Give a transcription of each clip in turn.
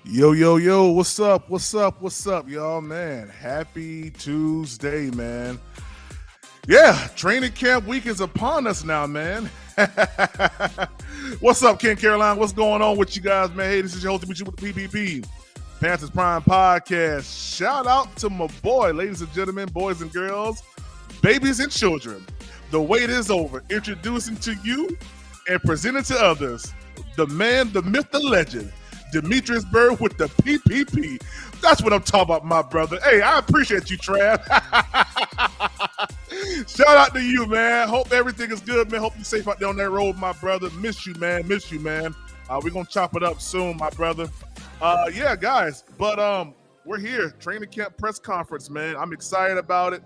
Yo, yo, yo, what's up? What's up, y'all, man? Happy Tuesday, man. Yeah, training camp week is upon us now, man. What's up, Ken Caroline? What's going on with you guys, man? Hey, this is your host, Dimitri with the PPP, Panthers Prime Podcast. Shout out to my boy, ladies and gentlemen, boys and girls, babies and children. The wait is over. Introducing to you and presenting to others, the man, the myth, the legend, Demetrius Bird with the PPP. That's what I'm talking about, my brother. Hey, I appreciate you, Trav. Shout out to you, man. Hope everything is good, man. Hope you're safe out there on that road, my brother. Miss you, man. We're going to chop it up soon, my brother. Yeah, guys. But we're here. Training camp press conference, man. I'm excited about it.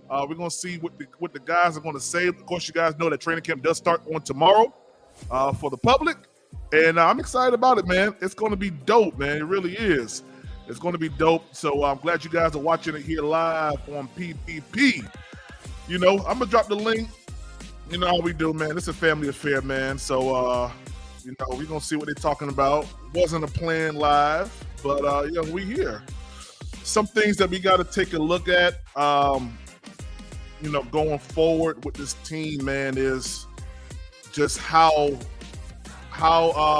We're going to see what the guys are going to say. Of course, you guys know that training camp does start on tomorrow for the public. And I'm excited about it, man. It's going to be dope, man. It really is. It's going to be dope. So I'm glad you guys are watching it here live on PPP. You know, I'm going to drop the link. You know how we do, man. It's a family affair, man. So, you know, we're going to see what they're talking about. Wasn't a plan live, but, you know, we here. Some things that we got to take a look at, you know, going forward with this team, man, is just how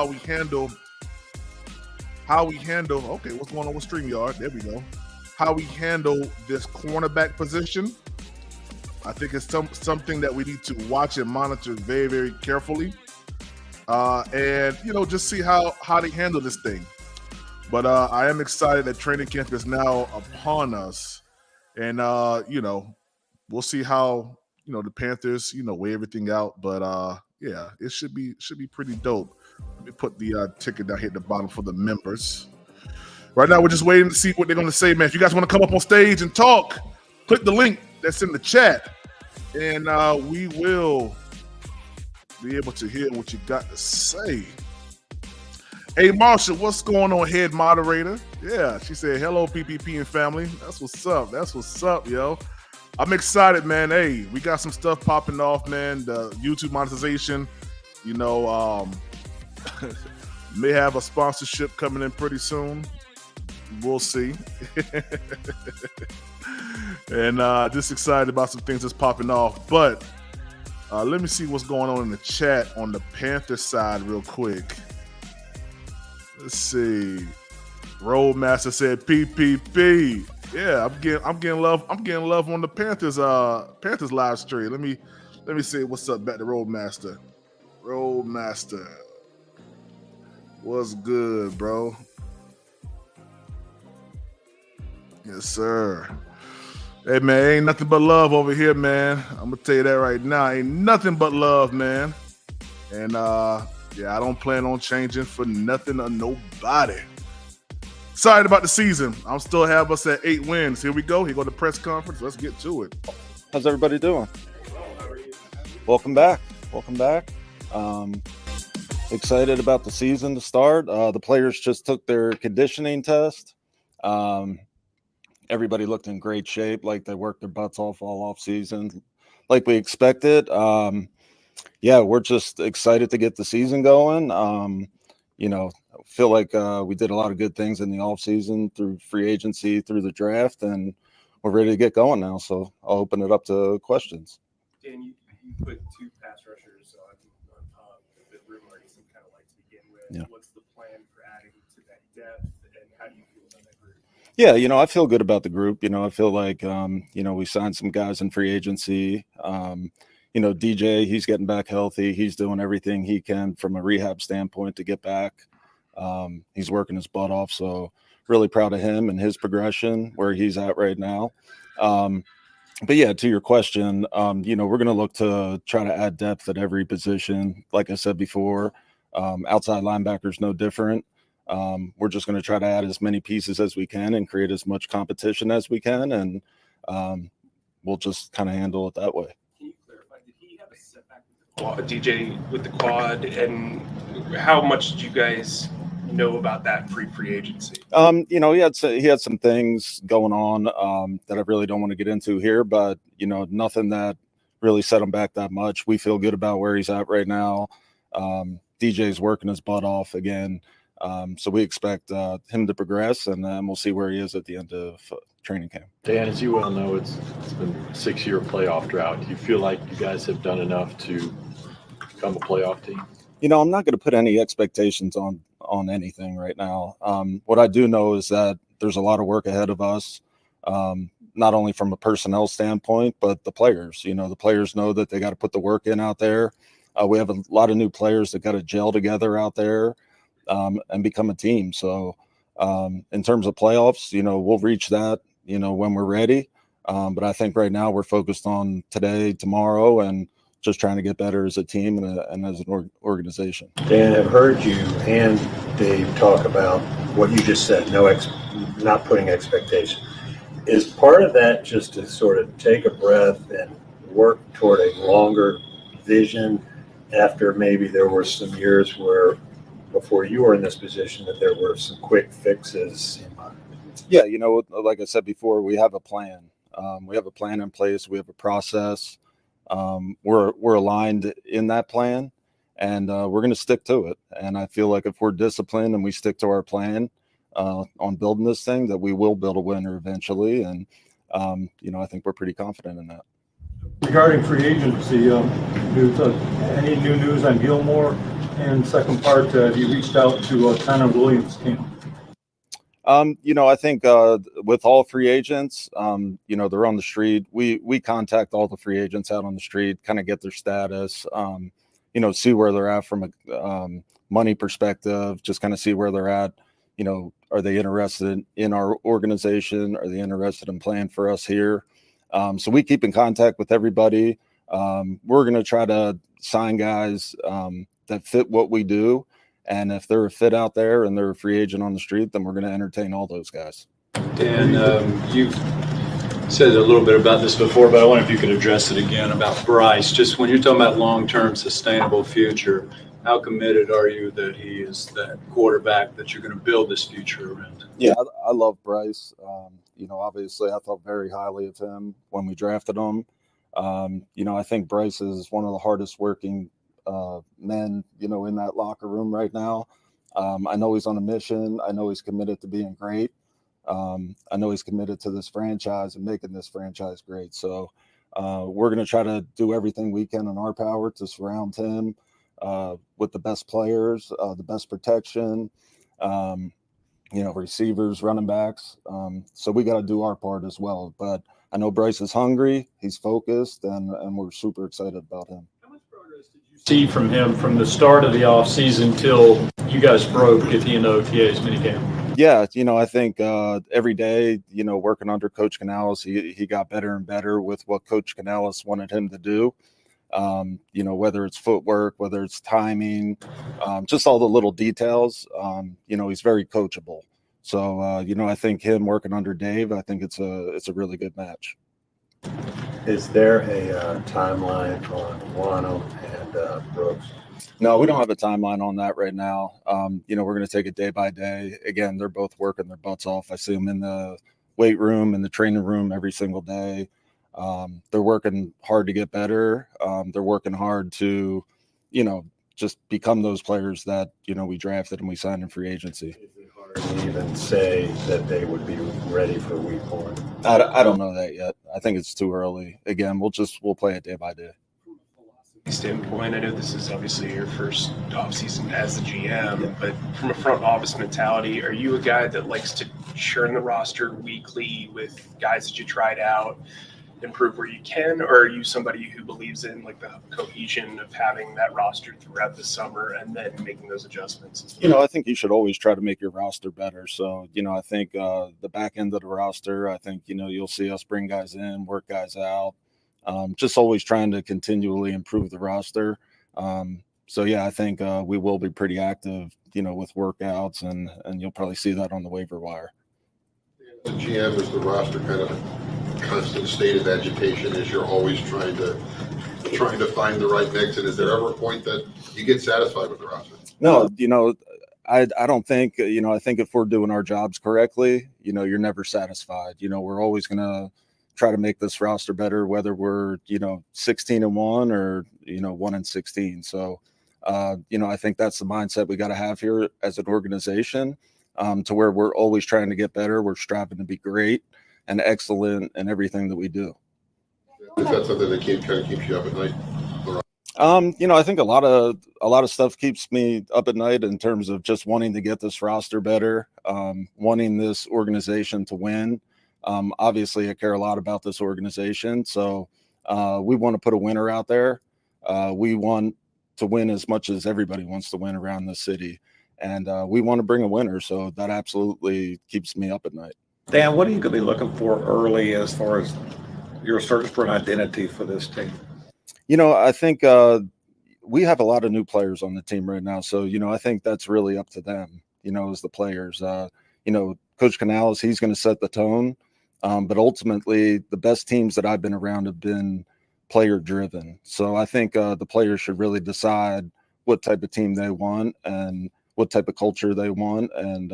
we handle okay, what's going on with StreamYard? There we go. How we handle this cornerback position. I think it's something that we need to watch and monitor very, very carefully. And you know, just see how they handle this thing. But I am excited that training camp is now upon us. And you know, we'll see how, you know, the Panthers, you know, weigh everything out. But yeah, it should be pretty dope. Let me put the ticket down here at the bottom for the members. Right now, we're just waiting to see what they're going to say, man. If you guys want to come up on stage and talk, click the link that's in the chat, and we will be able to hear what you got to say. Hey, Marsha, what's going on, head moderator? Yeah, she said, hello, PPP and family. That's what's up. That's what's up, yo. I'm excited, man. Hey, we got some stuff popping off, man. The YouTube monetization, you know, may have a sponsorship coming in pretty soon. We'll see. And just excited about some things that's popping off. But let me see what's going on in the chat on the Panther side real quick. Let's see. Roadmaster said PPP. Yeah, I'm getting love. I'm getting love on the Panthers live stream. Let me say what's up back to Roadmaster. Roadmaster. What's good, bro? Yes, sir. Hey, man, ain't nothing but love over here, man. I'm gonna tell you that right now. Ain't nothing but love, man. And yeah, I don't plan on changing for nothing or nobody. Excited about the season. I'm still have us at 8 wins. Here we go. Here go the press conference. Let's get to it. How's everybody doing? Welcome back. Excited about the season to start. The players just took their conditioning test. Everybody looked in great shape, like they worked their butts off all off season, like we expected. Yeah, we're just excited to get the season going. You know, feel like we did a lot of good things in the off season through free agency, through the draft, and we're ready to get going now. So I'll open it up to questions. Dan, you put 2 pass rushers on the room already seemed kind of like to begin with. Yeah. What's the plan for adding to that depth, and how do you feel about that group? Yeah, you know, I feel good about the group. You know, I feel like, you know, we signed some guys in free agency. You know, DJ, he's getting back healthy. He's doing everything he can from a rehab standpoint to get back. He's working his butt off. So really proud of him and his progression where he's at right now. But yeah, to your question, you know, we're going to look to try to add depth at every position. Like I said before, outside linebackers, no different. We're just going to try to add as many pieces as we can and create as much competition as we can. And we'll just kind of handle it that way. Can you clarify, did he have a setback with the quad, DJ with the quad, and how much did you guys know about that free agency? You know, he had some things going on that I really don't want to get into here, but you know, nothing that really set him back that much. We feel good about where he's at right now. DJ's working his butt off again. So we expect him to progress, and then we'll see where he is at the end of training camp. Dan, as you well know, it's been a 6-year playoff drought. Do you feel like you guys have done enough to become a playoff team? I'm not going to put any expectations on anything right now. What I do know is that there's a lot of work ahead of us, not only from a personnel standpoint, but the players. The players know that they got to put the work in out there. We have a lot of new players that got to gel together out there and become a team. So in terms of playoffs, we'll reach that, when we're ready. But I think right now we're focused on today, tomorrow, and just trying to get better as a team and as an organization. Dan, I've heard you and Dave talk about what you just said, not putting expectations. Is part of that just to sort of take a breath and work toward a longer vision after maybe there were some years where before you were in this position that there were some quick fixes? Yeah, like I said before, we have a plan. We have a plan in place. We have a process. We're aligned in that plan, and we're going to stick to it. And I feel like if we're disciplined and we stick to our plan on building this thing, that we will build a winner eventually. And I think we're pretty confident in that. Regarding free agency, any new news on Gilmore? And second part, have you reached out to Connor Williams' camp? I think with all free agents, they're on the street. We contact all the free agents out on the street, kind of get their status, see where they're at from a money perspective, just kind of see where they're at. Are they interested in our organization? Are they interested in playing for us here? So we keep in contact with everybody. We're going to try to sign guys that fit what we do. And if they're a fit out there and they're a free agent on the street, then we're going to entertain all those guys. Dan, you've said a little bit about this before, but I wonder if you could address it again about Bryce. Just when you're talking about long-term sustainable future, how committed are you that he is that quarterback that you're going to build this future around? Yeah, I love Bryce. Obviously I thought very highly of him when we drafted him. I think Bryce is one of the hardest working men, in that locker room right now. I know he's on a mission. I know he's committed to being great. I know he's committed to this franchise and making this franchise great. So we're going to try to do everything we can in our power to surround him with the best players, the best protection, receivers, running backs. So we got to do our part as well. But I know Bryce is hungry. He's focused, and we're super excited about him. See from him from the start of the offseason till you guys broke at the end of OTA's minicamp? Yeah, I think every day, working under Coach Canales, he got better and better with what Coach Canales wanted him to do. Whether it's footwork, whether it's timing, just all the little details. He's very coachable. So, I think him working under Dave, I think it's a really good match. Is there a timeline on Wano and Brooks? No, we don't have a timeline on that right now. We're going to take it day by day. Again, they're both working their butts off. I see them in the weight room, in the training room every single day. They're working hard to get better. They're working hard to, just become those players that, we drafted and we signed in free agency. Is it hard to even say that they would be ready for week one? I don't know that yet. I think it's too early. Again, we'll play it day by day. From a philosophy standpoint, I know this is obviously your first offseason as the GM, but from a front office mentality, are you a guy that likes to churn the roster weekly with guys that you tried out, improve where you can, or are you somebody who believes in like the cohesion of having that roster throughout the summer and then making those adjustments? I think you should always try to make your roster better. So, I think the back end of the roster, I think, you'll see us bring guys in, work guys out, just always trying to continually improve the roster. So, yeah, I think we will be pretty active, with workouts, and you'll probably see that on the waiver wire. The GM is the roster kind of constant state of agitation as you're always trying to find the right mix? And is there ever a point that you get satisfied with the roster? No, I don't think, I think if we're doing our jobs correctly, you're never satisfied. We're always going to try to make this roster better, whether we're, 16-1 or, 1-16. So, I think that's the mindset we got to have here as an organization, to where we're always trying to get better. We're striving to be great and excellent in everything that we do. Is that something that kind of keeps you up at night? I think a lot of stuff keeps me up at night in terms of just wanting to get this roster better, wanting this organization to win. Obviously, I care a lot about this organization, so we want to put a winner out there. We want to win as much as everybody wants to win around the city, and we want to bring a winner. So that absolutely keeps me up at night. Dan, what are you going to be looking for early as far as your search for an identity for this team? I think we have a lot of new players on the team right now. So, I think that's really up to them, as the players. Coach Canales, he's going to set the tone. But ultimately, the best teams that I've been around have been player-driven. So I think the players should really decide what type of team they want and what type of culture they want, and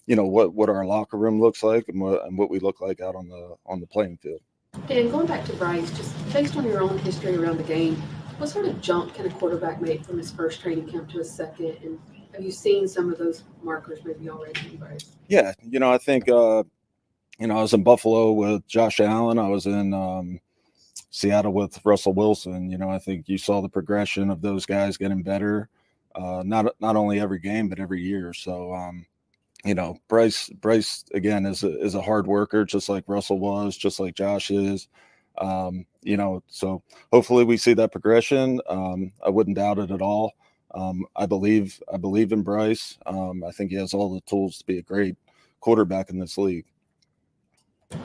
what our locker room looks like and what we look like out on the playing field. And going back to Bryce, just based on your own history around the game, what sort of jump can a quarterback make from his first training camp to his second? And have you seen some of those markers maybe already in Bryce? Yeah, I think, I was in Buffalo with Josh Allen. I was in Seattle with Russell Wilson. I think you saw the progression of those guys getting better, not only every game, but every year. So, Bryce again is a hard worker, just like Russell was, just like Josh is. So hopefully we see that progression. I wouldn't doubt it at all. I believe in Bryce. I think he has all the tools to be a great quarterback in this league.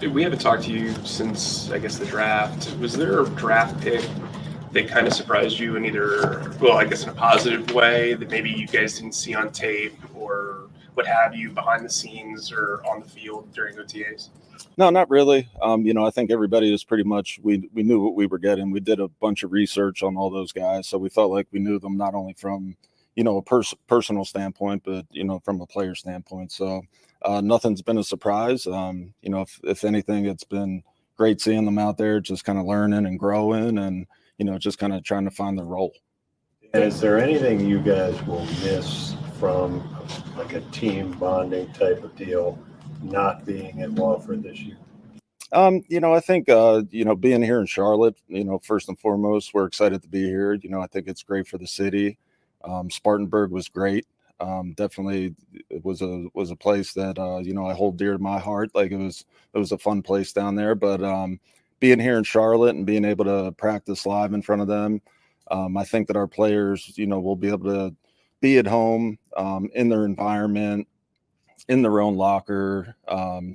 We haven't talked to you since, I guess, the draft. Was there a draft pick that kind of surprised you in either, well, I guess in a positive way that maybe you guys didn't see on tape or what have you behind the scenes or on the field during OTAs? No, not really. I think everybody is pretty much, we knew what we were getting. We did a bunch of research on all those guys. So we felt like we knew them not only from, a personal standpoint, but, from a player standpoint. So nothing's been a surprise. If anything, it's been great seeing them out there, just kind of learning and growing and, just kind of trying to find their role. And is there anything you guys will miss from like a team bonding type of deal not being in Wofford this year? I think, being here in Charlotte, first and foremost, we're excited to be here. I think it's great for the city. Spartanburg was great. Definitely it was a place that, I hold dear to my heart. Like it was a fun place down there, but, being here in Charlotte and being able to practice live in front of them, I think that our players, will be able to be at home, in their environment, in their own locker,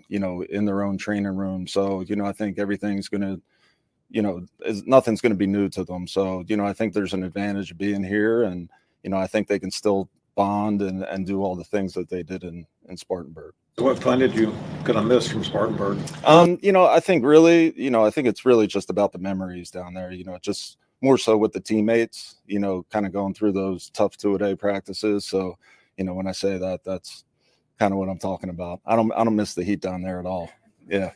in their own training room. So, I think everything's going to, nothing's going to be new to them. So, I think there's an advantage of being here, and, I think they can still bond and do all the things that they did in Spartanburg. So what fun did you gonna miss from Spartanburg? I think really, I think it's really just about the memories down there, just more so with the teammates, kind of going through those tough 2-a-day practices. So, when I say that, that's kind of what I'm talking about. I don't miss the heat down there at all. Yeah.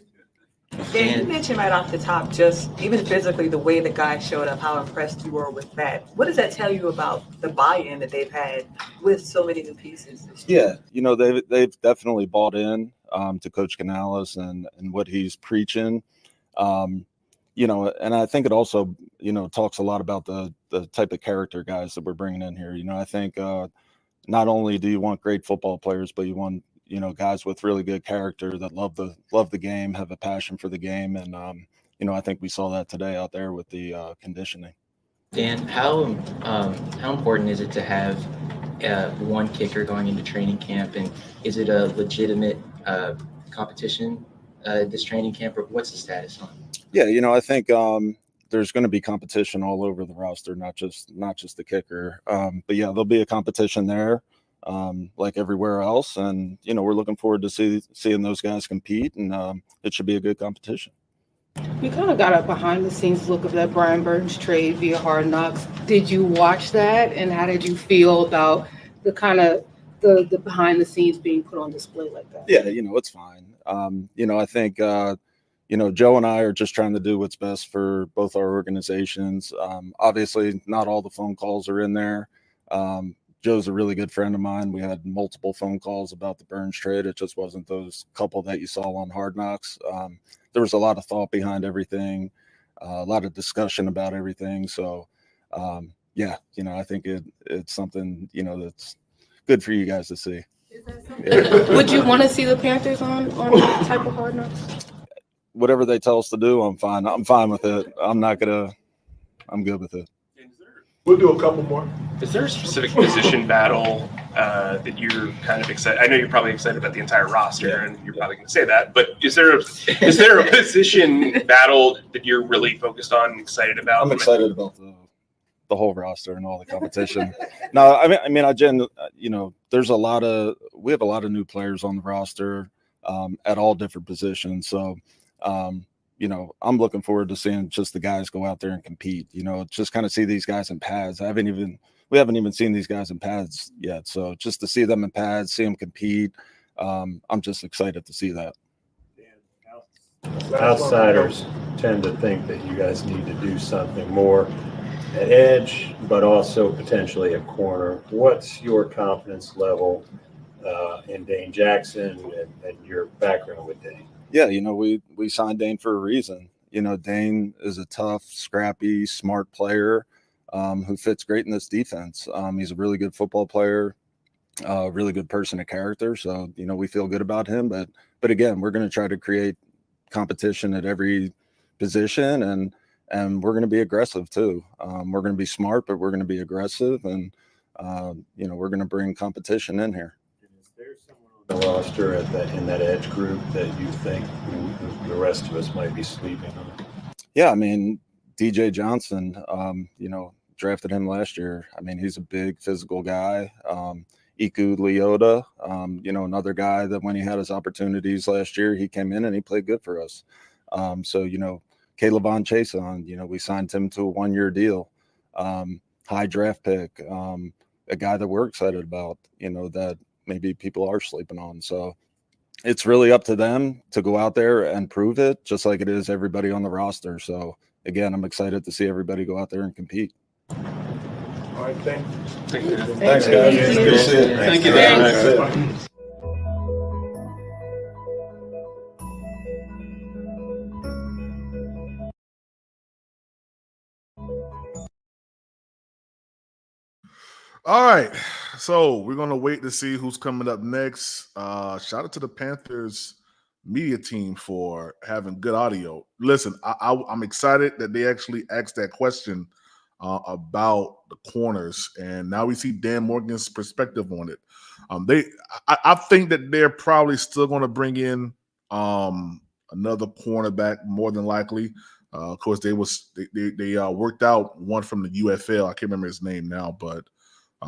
And you mentioned right off the top, just even physically, the way the guys showed up, how impressed you were with that. What does that tell you about the buy-in that they've had with so many new pieces? Yeah, they've definitely bought in to Coach Canales and what he's preaching. And I think it also, talks a lot about the type of character guys that we're bringing in here. I think not only do you want great football players, but you want guys with really good character that love the game, have a passion for the game. And, I think we saw that today out there with the conditioning. Dan, how important is it to have one kicker going into training camp? And is it a legitimate competition this training camp, or what's the status on it? Yeah, I think there's going to be competition all over the roster, not just the kicker. But yeah, there'll be a competition there. Like everywhere else. And, we're looking forward to seeing those guys compete, and it should be a good competition. We kind of got a behind the scenes look of that Brian Burns trade via Hard Knocks. Did you watch that, and how did you feel about the kind of the behind the scenes being put on display like that? Yeah, it's fine. I think, Joe and I are just trying to do what's best for both our organizations. Obviously not all the phone calls are in there. Joe's a really good friend of mine. We had multiple phone calls about the Burns trade. It just wasn't those couple that you saw on Hard Knocks. There was a lot of thought behind everything, a lot of discussion about everything. So, yeah, I think it's something, that's good for you guys to see. Would you want to see the Panthers on that type of Hard Knocks? Whatever they tell us to do, I'm fine. I'm fine with it. I'm good with it. We'll do a couple more. Is there a specific position battle that you're kind of excited? I know you're probably excited about the entire roster, and you're probably going to say that. But is there a position battle that you're really focused on and excited about? I'm excited about the whole roster and all the competition. No, I mean, there's we have a lot of new players on the roster at all different positions. So, I'm looking forward to seeing just the guys go out there and compete, just kind of see these guys in pads. We haven't even seen these guys in pads yet. So just to see them in pads, see them compete. I'm just excited to see that. Outsiders tend to think that you guys need to do something more at edge, but also potentially at corner. What's your confidence level in Dane Jackson and your background with Dane? Yeah, we signed Dane for a reason. Dane is a tough, scrappy, smart player who fits great in this defense. He's a really good football player, really good person of character. So, we feel good about him. But again, we're going to try to create competition at every position, and we're going to be aggressive too. We're going to be smart, but we're going to be aggressive, and we're going to bring competition in here. The roster in that edge group that you think the rest of us might be sleeping on? Yeah, I mean, DJ Johnson, drafted him last year. I mean, he's a big physical guy. Iku Leota, another guy that when he had his opportunities last year, he came in and he played good for us. So, Calebon Chason, we signed him to a 1-year deal. High draft pick, a guy that we're excited about, that maybe people are sleeping on. So it's really up to them to go out there and prove it, just like it is everybody on the roster. So again, I'm excited to see everybody go out there and compete. All right, thanks. Thanks, guys. Good to see you. Thank you very much. All right, so we're gonna wait to see who's coming up next. Shout out to the Panthers media team for having good audio. Listen, I'm excited that they actually asked that question about the corners, and now we see Dan Morgan's perspective on it. I think that they're probably still going to bring in another cornerback, more than likely. Of course, they worked out one from the UFL. I can't remember his name now, but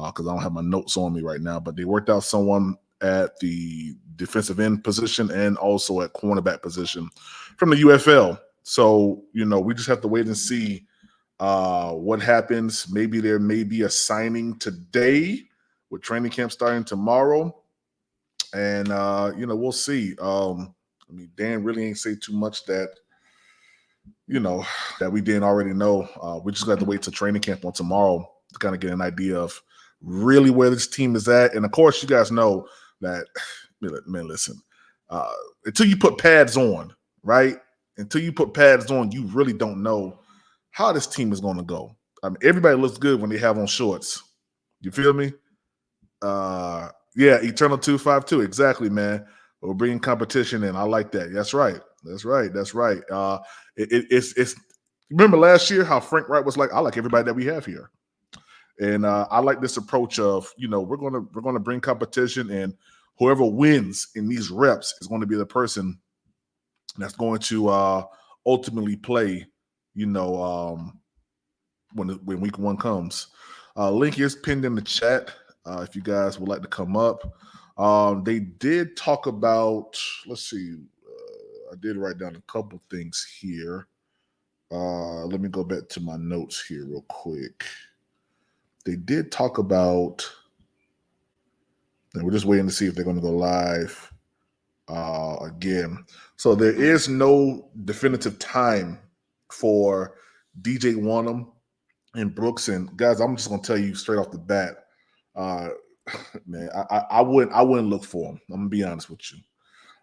because I don't have my notes on me right now. But they worked out someone at the defensive end position and also at cornerback position from the UFL. So we just have to wait and see what happens. Maybe there may be a signing today with training camp starting tomorrow, and we'll see. Dan really ain't say too much that that we didn't already know. We just got to wait till training camp on tomorrow to kind of get an idea of really where this team is at. And of course, you guys know that, man, listen, until you put pads on, right? Until you put pads on, you really don't know how this team is going to go. I mean, everybody looks good when they have on shorts. You feel me? Yeah, Eternal 252. Exactly, man. We're bringing competition in. I like that. That's right. It's remember last year how Frank Wright was like, I like everybody that we have here. And I like this approach of, we're gonna bring competition, and whoever wins in these reps is going to be the person that's going to ultimately play, when week 1 comes. Link is pinned in the chat if you guys would like to come up. They did talk about, let's see, I did write down a couple things here. Let me go back to my notes here real quick. They did talk about, and we're just waiting to see if they're going to go live again. So there is no definitive time for DJ Wanham and Brooks. And guys, I'm just going to tell you straight off the bat, uh, man, I wouldn't look for him. I'm gonna be honest with you.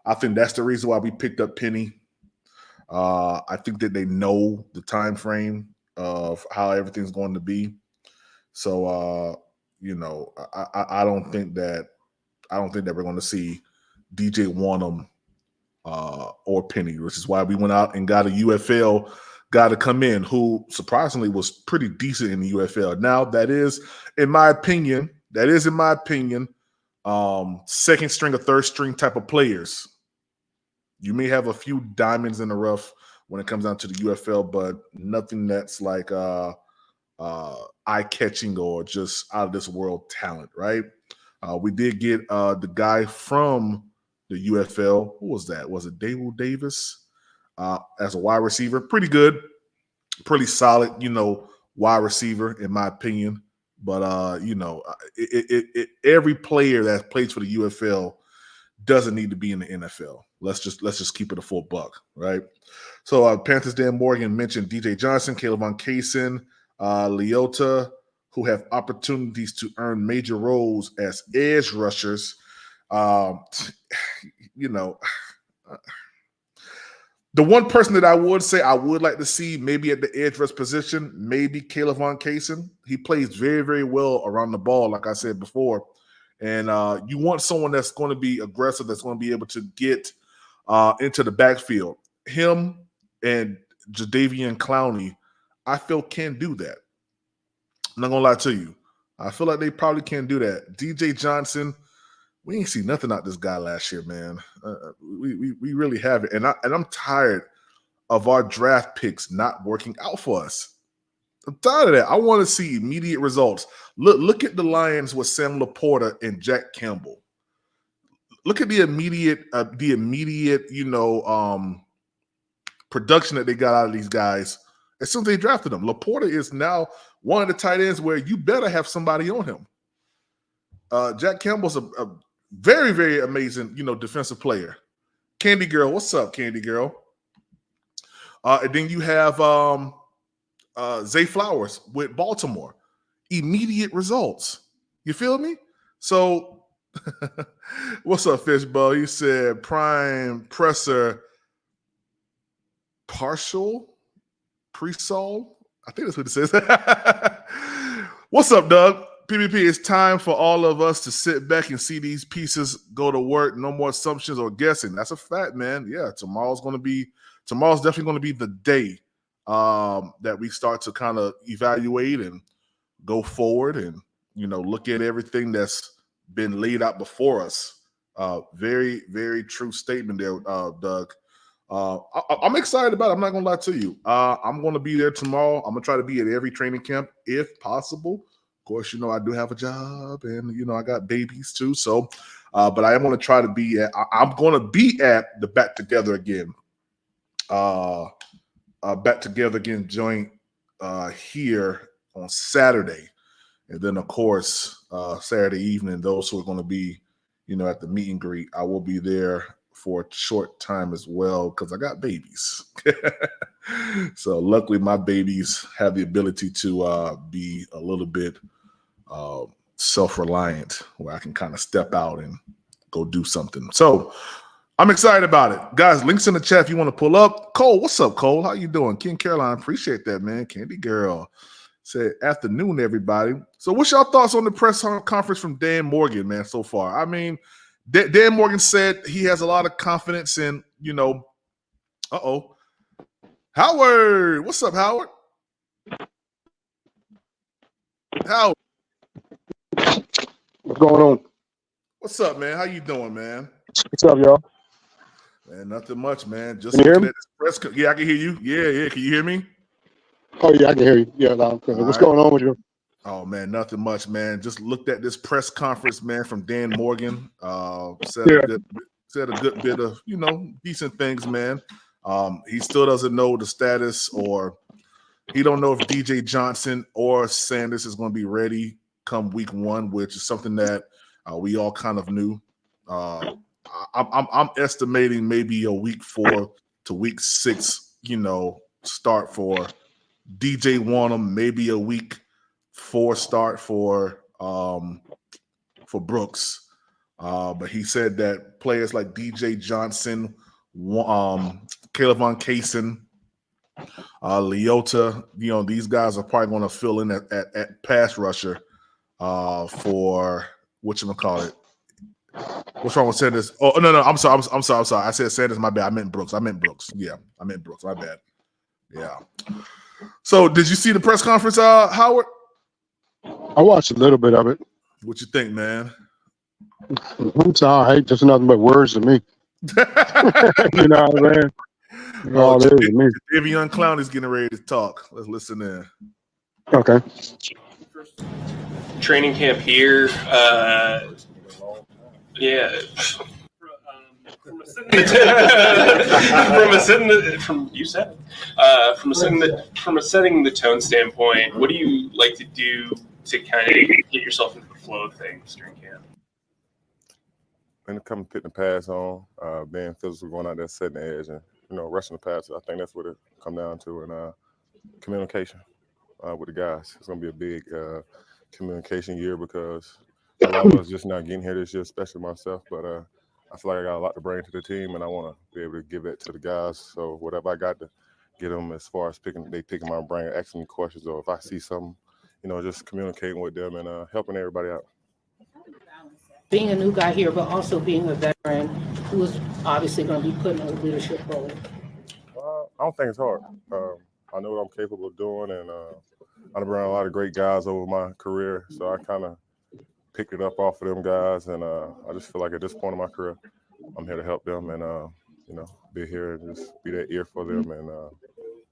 I think that's the reason why we picked up Penny. I think that they know the time frame of how everything's going to be. So I don't think that we're going to see DJ Wanham or Penny, which is why we went out and got a UFL guy to come in who surprisingly was pretty decent in the UFL. Now that is, in my opinion, second string or third string type of players. You may have a few diamonds in the rough when it comes down to the UFL, but nothing that's like eye-catching or just out of this world talent, right? We did get the guy from the UFL. Who was that? Was it David Davis as a wide receiver? Pretty good, pretty solid, wide receiver in my opinion. But every player that plays for the UFL doesn't need to be in the NFL. Let's just keep it a full buck, right? So Panthers Dan Morgan mentioned DJ Johnson, Jadeveon Clowney, Leota, who have opportunities to earn major roles as edge rushers. The one person that I would say I would like to see maybe at the edge rush position, maybe Jadeveon Clowney. He plays very, very well around the ball, like I said before. And you want someone that's going to be aggressive, that's going to be able to get into the backfield. Him and Jadeveon Clowney, I feel can do that. I'm not going to lie to you. I feel like they probably can do that. DJ Johnson, we ain't see nothing out this guy last year, man. We really haven't. And I'm tired of our draft picks not working out for us. I'm tired of that. I want to see immediate results. Look at the Lions with Sam Laporta and Jack Campbell. Look at the immediate, production that they got out of these guys as soon as they drafted them. Laporta is now one of the tight ends where you better have somebody on him. Jack Campbell's a very, very amazing, defensive player. Candy Girl, what's up, Candy Girl? And then you have Zay Flowers with Baltimore. Immediate results. You feel me? So, what's up, Fishbowl? You said prime presser partial pre-sol. I think that's what it says. What's up, Doug? PvP, it's time for all of us to sit back and see these pieces go to work. No more assumptions or guessing. That's a fact, man. Yeah, tomorrow's definitely going to be the day that we start to kind of evaluate and go forward and, look at everything that's been laid out before us. Very, very true statement there, Doug. I'm excited about it. I'm not going to lie to you. I'm going to be there tomorrow. I'm going to try to be at every training camp if possible. Of course, I do have a job and, I got babies too. So, but I am going to try to be I'm going to be at the Back Together Again. Back Together Again joint here on Saturday. And then, of course, Saturday evening, those who are going to be, at the meet and greet, I will be there for a short time as well because I got babies. So luckily my babies have the ability to be a little bit self-reliant where I can kind of step out and go do something. So I'm excited about it. Guys, links in the chat if you want to pull up. Cole, what's up, Cole? How you doing? King Caroline, appreciate that, man. Candy Girl said, afternoon, everybody. So what's your thoughts on the press conference from Dan Morgan, man, so far? I mean, Dan Morgan said he has a lot of confidence in, Howard. What's up, Howard? Howard. What's going on? What's up, man? How you doing, man? What's up, y'all? Man, nothing much, man. Just Can you hear looking me? at this press. Yeah, I can hear you. Yeah. Can you hear me? Oh, yeah, I can hear you. Yeah, what's right. going on with you? Oh, man, nothing much, man. Just looked at this press conference, man, from Dan Morgan. Said a good bit of, decent things, man. He still doesn't know the status, or he don't know if DJ Johnson or Sanders is going to be ready come week 1, which is something that we all kind of knew. I'm estimating maybe a week 4 to week 6, start for DJ Wanham, maybe a week 4 start for for Brooks. But he said that players like DJ Johnson, Caleb Von Kaysen, Leota, these guys are probably going to fill in at pass rusher for whatchamacallit. What's wrong with Sanders? Oh, no, I'm sorry. I said Sanders, my bad. I meant Brooks. Yeah, I meant Brooks, my bad. Yeah. So did you see the press conference, Howard? I watched a little bit of it. What you think, man? It's all right. Just nothing but words to me. You know what I'm saying? All it is to me. Jadeveon Clowney is getting ready to talk. Let's listen in. Okay. Training camp here. Yeah. From a setting the tone standpoint, what do you like to do to kind of get yourself into the flow of things during camp? And come putting the pass on, being physical, going out there, setting the edge, and rushing the pass. I think that's what it come down to, and communication with the guys. It's gonna be a big communication year because a lot of us just not getting here this year, especially myself. But I feel like I got a lot to bring to the team, and I want to be able to give that to the guys. So whatever I got to get them as far as picking my brain, asking me questions, or if I see something, just communicating with them and helping everybody out. Being a new guy here, but also being a veteran who is obviously going to be put in a leadership role. I don't think it's hard. I know what I'm capable of doing, and I've been around a lot of great guys over my career, so I kind of picked it up off of them guys, and I just feel like at this point in my career, I'm here to help them and be here and just be that ear for them and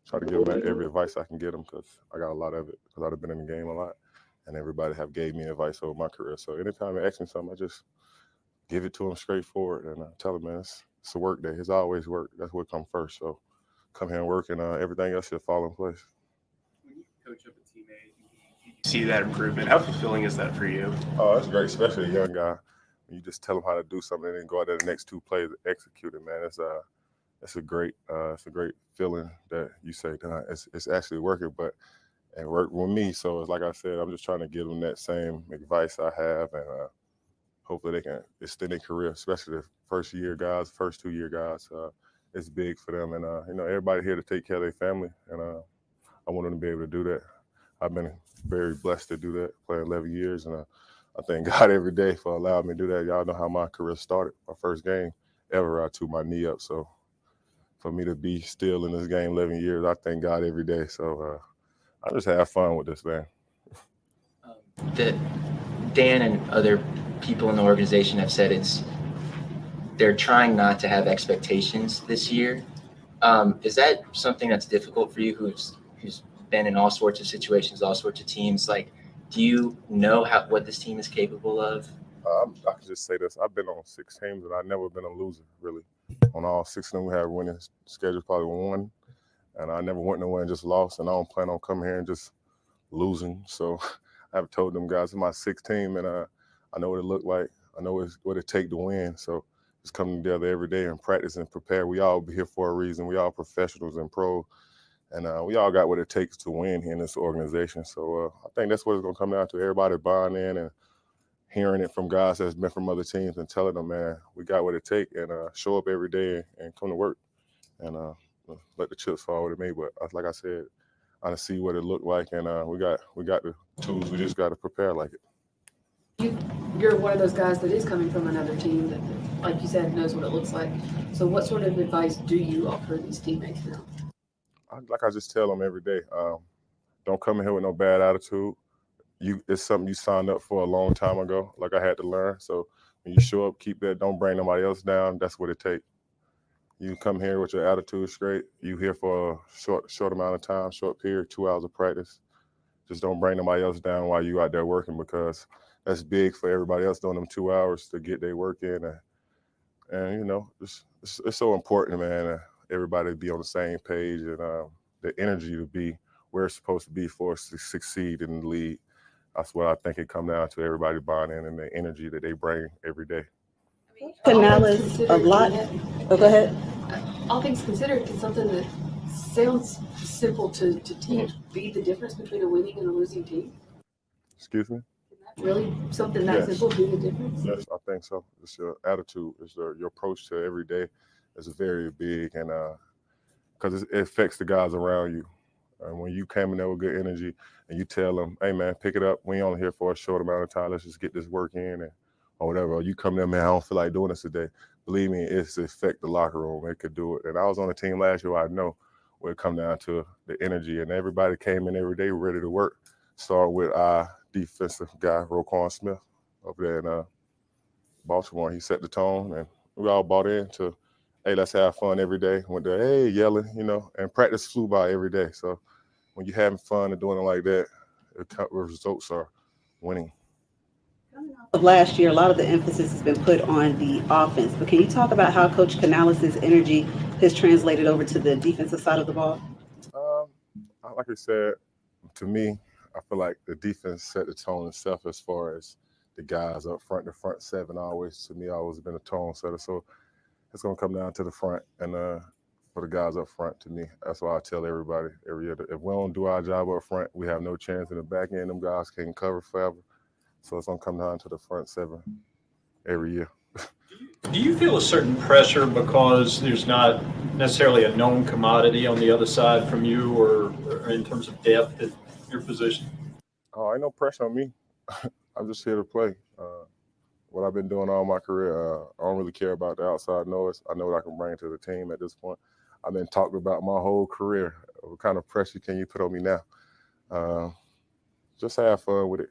try to give them every advice I can get them because I got a lot of it because I've been in the game a lot. And everybody have gave me advice over my career. So anytime they ask me something, I just give it to them straightforward and tell them, man, it's a work day. It's always work. That's what comes first. So come here and work, and everything else should fall in place. When you coach up a teammate, you see that improvement. How fulfilling is that for you? Oh, it's great, especially a young guy. When you just tell them how to do something and then go out there the next two plays and execute it, man. It's a great feeling that you say, it's actually working, but and work with me. So like I said, I'm just trying to give them that same advice I have, and hopefully they can extend their career, especially the first 2-year guys. It's big for them, and everybody here to take care of their family, and I want them to be able to do that. I've been very blessed to do that, playing 11 years, and I thank God every day for allowing me to do that. Y'all know how my career started. My first game ever, I took my knee up. So for me to be still in this game 11 years, I thank God every day. So I just have fun with this, man. Dan and other people in the organization have said they're trying not to have expectations this year. Is that something that's difficult for you who's been in all sorts of situations, all sorts of teams? Like, do you know what this team is capable of? I can just say this. I've been on 6 teams, and I've never been a loser, really. On all 6 of them, we have winning schedules, probably 1. And I never went nowhere and just lost, and I don't plan on coming here and just losing. So I've told them guys, it's my 6th team, and I know what it looked like. I know what it take to win. So just coming together every day and practice and prepare. We all be here for a reason. We all professionals and pro, and we all got what it takes to win here in this organization. So I think that's what it's going to come down to. Everybody buying in and hearing it from guys that's been from other teams and telling them, man, we got what it takes, and show up every day and come to work. And let the chips fall where they may, but like I said, I see what it looked like, and we got the tools. We just got to prepare like it. You're one of those guys that is coming from another team that, like you said, knows what it looks like. So what sort of advice do you offer these teammates now? Like I just tell them every day, don't come in here with no bad attitude. It's something you signed up for a long time ago, like I had to learn. So when you show up, keep that. Don't bring nobody else down. That's what it takes. You come here with your attitude straight. You here for a short amount of time, short period, 2 hours of practice. Just don't bring nobody else down while you out there working, because that's big for everybody else doing them 2 hours to get their work in. And it's so important, man. Everybody be on the same page, and the energy to be where it's supposed to be for us to succeed in the league. That's what I think it comes down to, everybody buying in and the energy that they bring every day. Pinellas, a lot. Oh, go ahead. All things considered, can something that sounds simple to teams be the difference between a winning and a losing team? Excuse me? Can really something that Yes. simple be the difference? Yes, I think so. It's your attitude, it's your approach to every day is very big, and because it affects the guys around you. And when you come in there with good energy and you tell them, hey man, pick it up. We ain't only here for a short amount of time. Let's just get this work in or whatever. Or you come there, man, I don't feel like doing this today. Believe me, it's affect the locker room. It could do it. And I was on a team last year where I know where it come down to the energy, and everybody came in every day ready to work. Starting with our defensive guy, Roquan Smith, over there in Baltimore. He set the tone, and we all bought into, hey, let's have fun every day. Went there, hey, yelling, and practice flew by every day. So when you're having fun and doing it like that, the results are winning. Of last year, a lot of the emphasis has been put on the offense, but can you talk about how Coach Canales' energy has translated over to the defensive side of the ball? Like I said, to me, I feel like the defense set the tone itself as far as the guys up front. The front seven always been a tone setter. So it's going to come down to the front and for the guys up front. To me, that's why I tell everybody every year that if we don't do our job up front, we have no chance in the back end. Them guys can't cover forever. So it's going to come down to the front seven every year. Do you feel a certain pressure because there's not necessarily a known commodity on the other side from you or in terms of depth at your position? Oh, ain't no pressure on me. I'm just here to play. What I've been doing all my career, I don't really care about the outside noise. I know what I can bring to the team at this point. I've been talking about my whole career. What kind of pressure can you put on me now? Just have fun with it.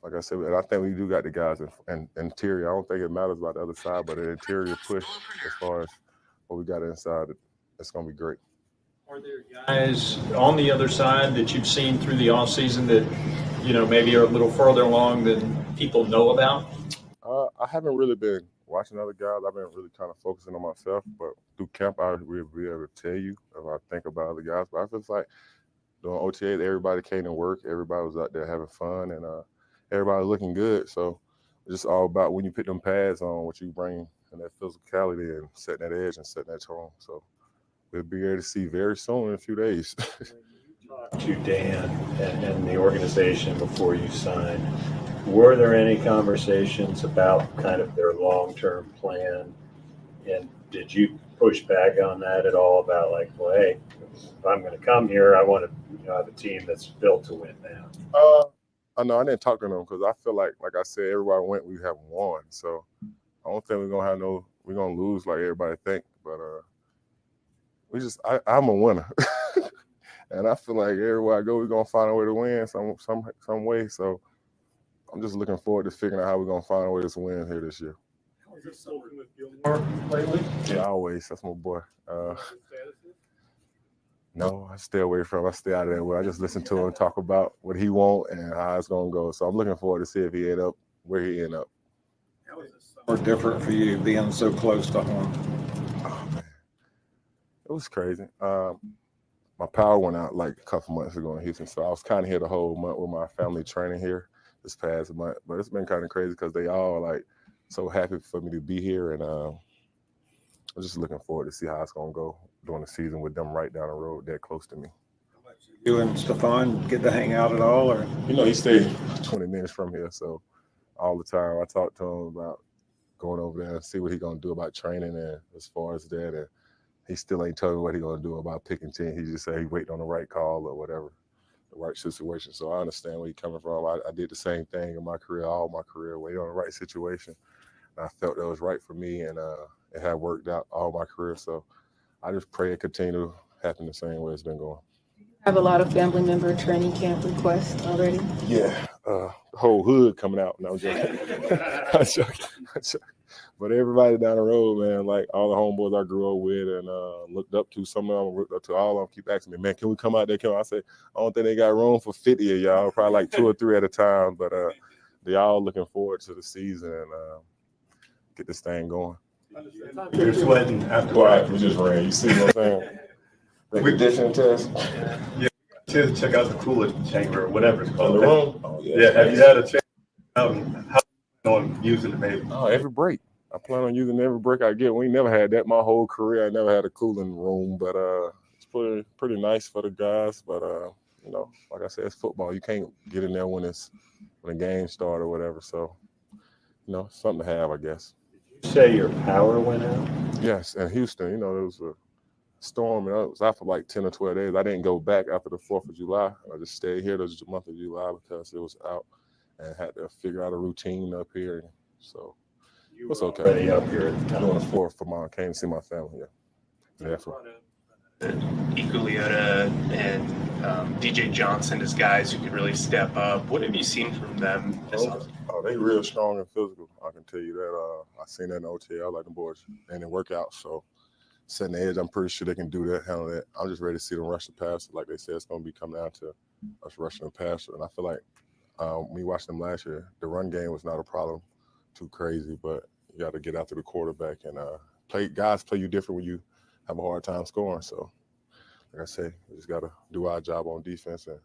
Like I said, and I think we do got the guys in interior. I don't think it matters about the other side, but the interior push as far as what we got inside, it's going to be great. Are there guys on the other side that you've seen through the offseason that, maybe are a little further along than people know about? I haven't really been watching other guys. I've been really kind of focusing on myself, but through camp, I will be able to tell you if I think about other guys. But I feel like doing OTAs, everybody came to work. Everybody was out there having fun, and everybody looking good. So it's just all about when you put them pads on, what you bring and that physicality and setting that edge and setting that tone. So we'll be able to see very soon in a few days. To Dan and the organization before you signed, were there any conversations about kind of their long-term plan? And did you push back on that at all about like, well, hey, if I'm going to come here, I want to have a team that's built to win now? I know I didn't talk to them because I feel like I said, everybody went, we have won. So I don't think we're gonna lose like everybody think. But I'm a winner, and I feel like everywhere I go, we're gonna find a way to win some way. So I'm just looking forward to figuring out how we're gonna find a way to win here this year. Has he spoken with Gilmore lately? Yeah, always. That's my boy. No, I stay away from him. I stay out of there. I just listen to him talk about what he want and how it's gonna go. So I'm looking forward to see if he end up where he end up. How was this summer different for you being so close to home? Oh man, it was crazy. My power went out like a couple months ago in Houston, so I was kind of here the whole month with my family training here this past month. But it's been kind of crazy because they all like so happy for me to be here, and I'm just looking forward to see how it's gonna go during the season with them right down the road that close to me. You and Stephon get to hang out at all, or he stayed 20 minutes from here, so all the time I talk to him about going over there and see what he's gonna do about training and as far as that, and he still ain't telling me what he's gonna do about picking team. He just said he waiting on the right call or whatever, the right situation. So I understand where he's coming from. I did the same thing in my career, all my career, waiting on the right situation. And I felt that was right for me, and it had worked out all my career. So I just pray it continue to happen the same way it's been going. Have a lot of family member training camp requests already? Yeah, the whole hood coming out. No, I'm joking. I'm joking. But everybody down the road, man, like all the homeboys I grew up with and looked up to, some of them looked up to, all of them keep asking me, man, can we come out there? I say, I don't think they got room for 50 of y'all, probably like 2 or 3 at a time. But they all looking forward to the season and get this thing going. You're sweating after Quiet, we just ran. You see what I'm saying? The conditioning test. Yeah, to check out the cooler chamber or whatever it's called. In the room? Oh, yeah. Have you had a chance? How on using it, maybe? Oh, every break. I plan on using every break I get. We never had that my whole career. I never had a cooling room, but it's pretty nice for the guys. But you know, like I said, it's football. You can't get in there when the game starts or whatever. So, you know, something to have, I guess. You say your power went out? Yes, in Houston, you know, there was a storm, and I was out for like 10 or 12 days. I didn't go back after the 4th of July. I just stayed here the month of July because it was out and had to figure out a routine up here. So it's okay. Already up here. I'm on the 4th for my came to see my family. Yeah. Ikuliota and DJ Johnson as guys who could really step up. What have you seen from them this offseason? Oh, they real strong and physical. I can tell you that. I seen that in OTA. I like them boys and in workouts. So setting the edge, I'm pretty sure they can do that, handle that. I'm just ready to see them rush the passer. Like they said, it's going to be coming down to us rushing the passer. And I feel like we watched them last year. The run game was not a problem, too crazy, but you got to get after the quarterback and guys play you different when you have a hard time scoring. So, like I say, we just got to do our job on defense and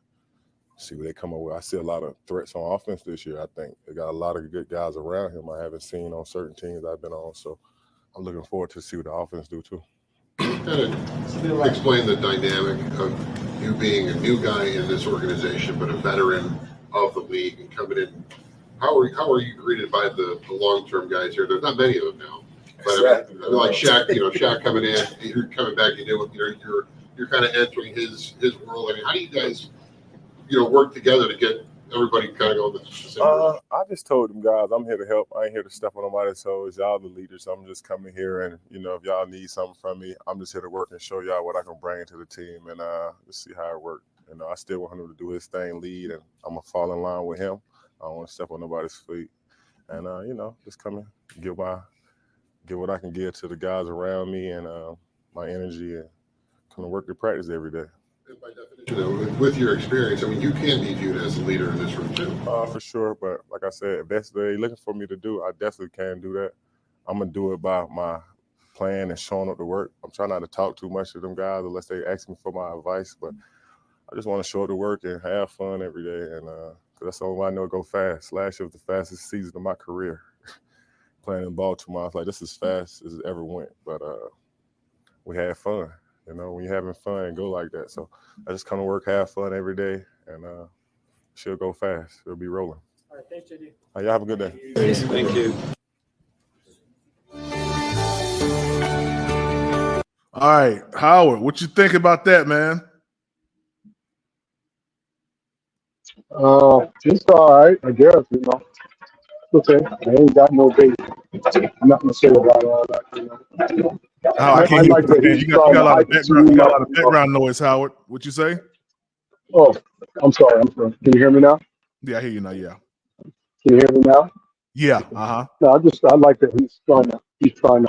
see what they come up with. I see a lot of threats on offense this year, I think. They got a lot of good guys around him I haven't seen on certain teams I've been on. So I'm looking forward to see what the offense do, too. Kind of explain the dynamic of you being a new guy in this organization, but a veteran of the league and coming in. How are you greeted by the long-term guys here? There's not many of them now. But Exactly. I mean, like Shaq, Shaq coming in, you're coming back, you're kind of entering his world. I mean, how do you guys, work together to get everybody kind of going the same way? I just told them guys, I'm here to help. I ain't here to step on nobody's toes. Y'all the leaders. I'm just coming here and, if y'all need something from me, I'm just here to work and show y'all what I can bring to the team and just see how it works. I still want him to do his thing, lead, and I'm going to fall in line with him. I don't want to step on nobody's feet. And, just come in, give what I can give to the guys around me and my energy and come to work to practice every day. And by definition, with your experience, I mean, you can be viewed as a leader in this room too. For sure, but like I said, if that's what they're looking for me to do, I definitely can do that. I'm going to do it by my plan and showing up to work. I'm trying not to talk too much to them guys unless they ask me for my advice, but I just want to show up to work and have fun every day, and cause that's the only way I know go fast. Last year was the fastest season of my career. Playing in Baltimore, I was like, this is fast as it ever went, but we had fun. When you're having fun and go like that. So I just come to work, have fun every day, and she'll go fast. It'll be rolling. All right, thanks, JD. Y'all have a good day. Thank you. All right, Howard, what you think about that, man? It's all right, I guess, Okay, I ain't got no base. Nothing to say about all that, I can't hear you. You got a lot of background noise, Howard. What you say? Oh, I'm sorry. Can you hear me now? Yeah, I hear you now. Yeah. Can you hear me now? Yeah. Uh-huh. No, I like that he's trying to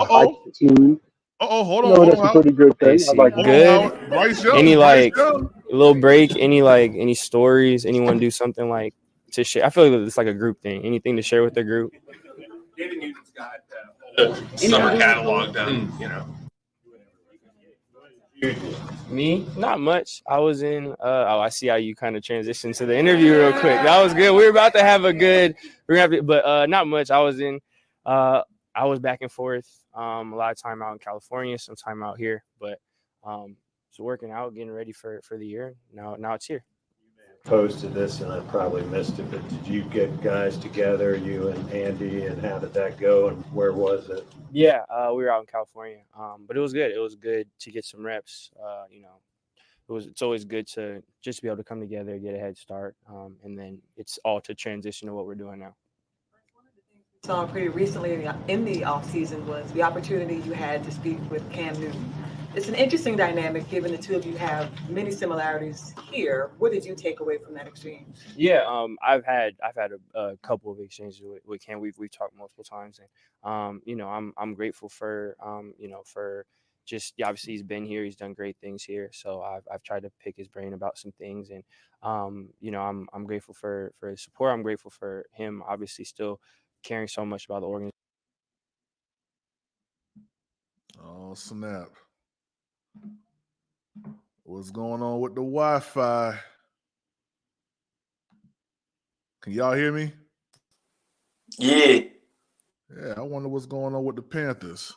hype the team. Hold on. That's a pretty good thing. I like good. Bryce Young. Any Bryce Young. a little break? Any stories? Anyone do something like to share? I feel like it's like a group thing. Anything to share with the group? David Newton's got summer catalog done, Me? Not much. I was in I see how you kind of transitioned to the interview real quick. That was good. We were about to have but not much. I was in I was back and forth. A lot of time out in California, some time out here, but so working out, getting ready for the year. Now it's here. Posted this and I probably missed it, but did you get guys together, you and Andy, and how did that go and where was it? Yeah, we were out in California, but it was good. It was good to get some reps. It's always good to just be able to come together, get a head start, and then it's all to transition to what we're doing now. Saw pretty recently in the offseason was the opportunity you had to speak with Cam Newton. It's an interesting dynamic given the two of you have many similarities here. What did you take away from that exchange? Yeah, I've had a couple of exchanges with Cam. We've talked multiple times, and I'm grateful for for just obviously he's been here, he's done great things here. So I've tried to pick his brain about some things, and I'm grateful for his support. I'm grateful for him obviously still caring so much about the organization. Oh, snap. What's going on with the Wi-Fi? Can y'all hear me? Yeah. Yeah, I wonder what's going on with the Panthers.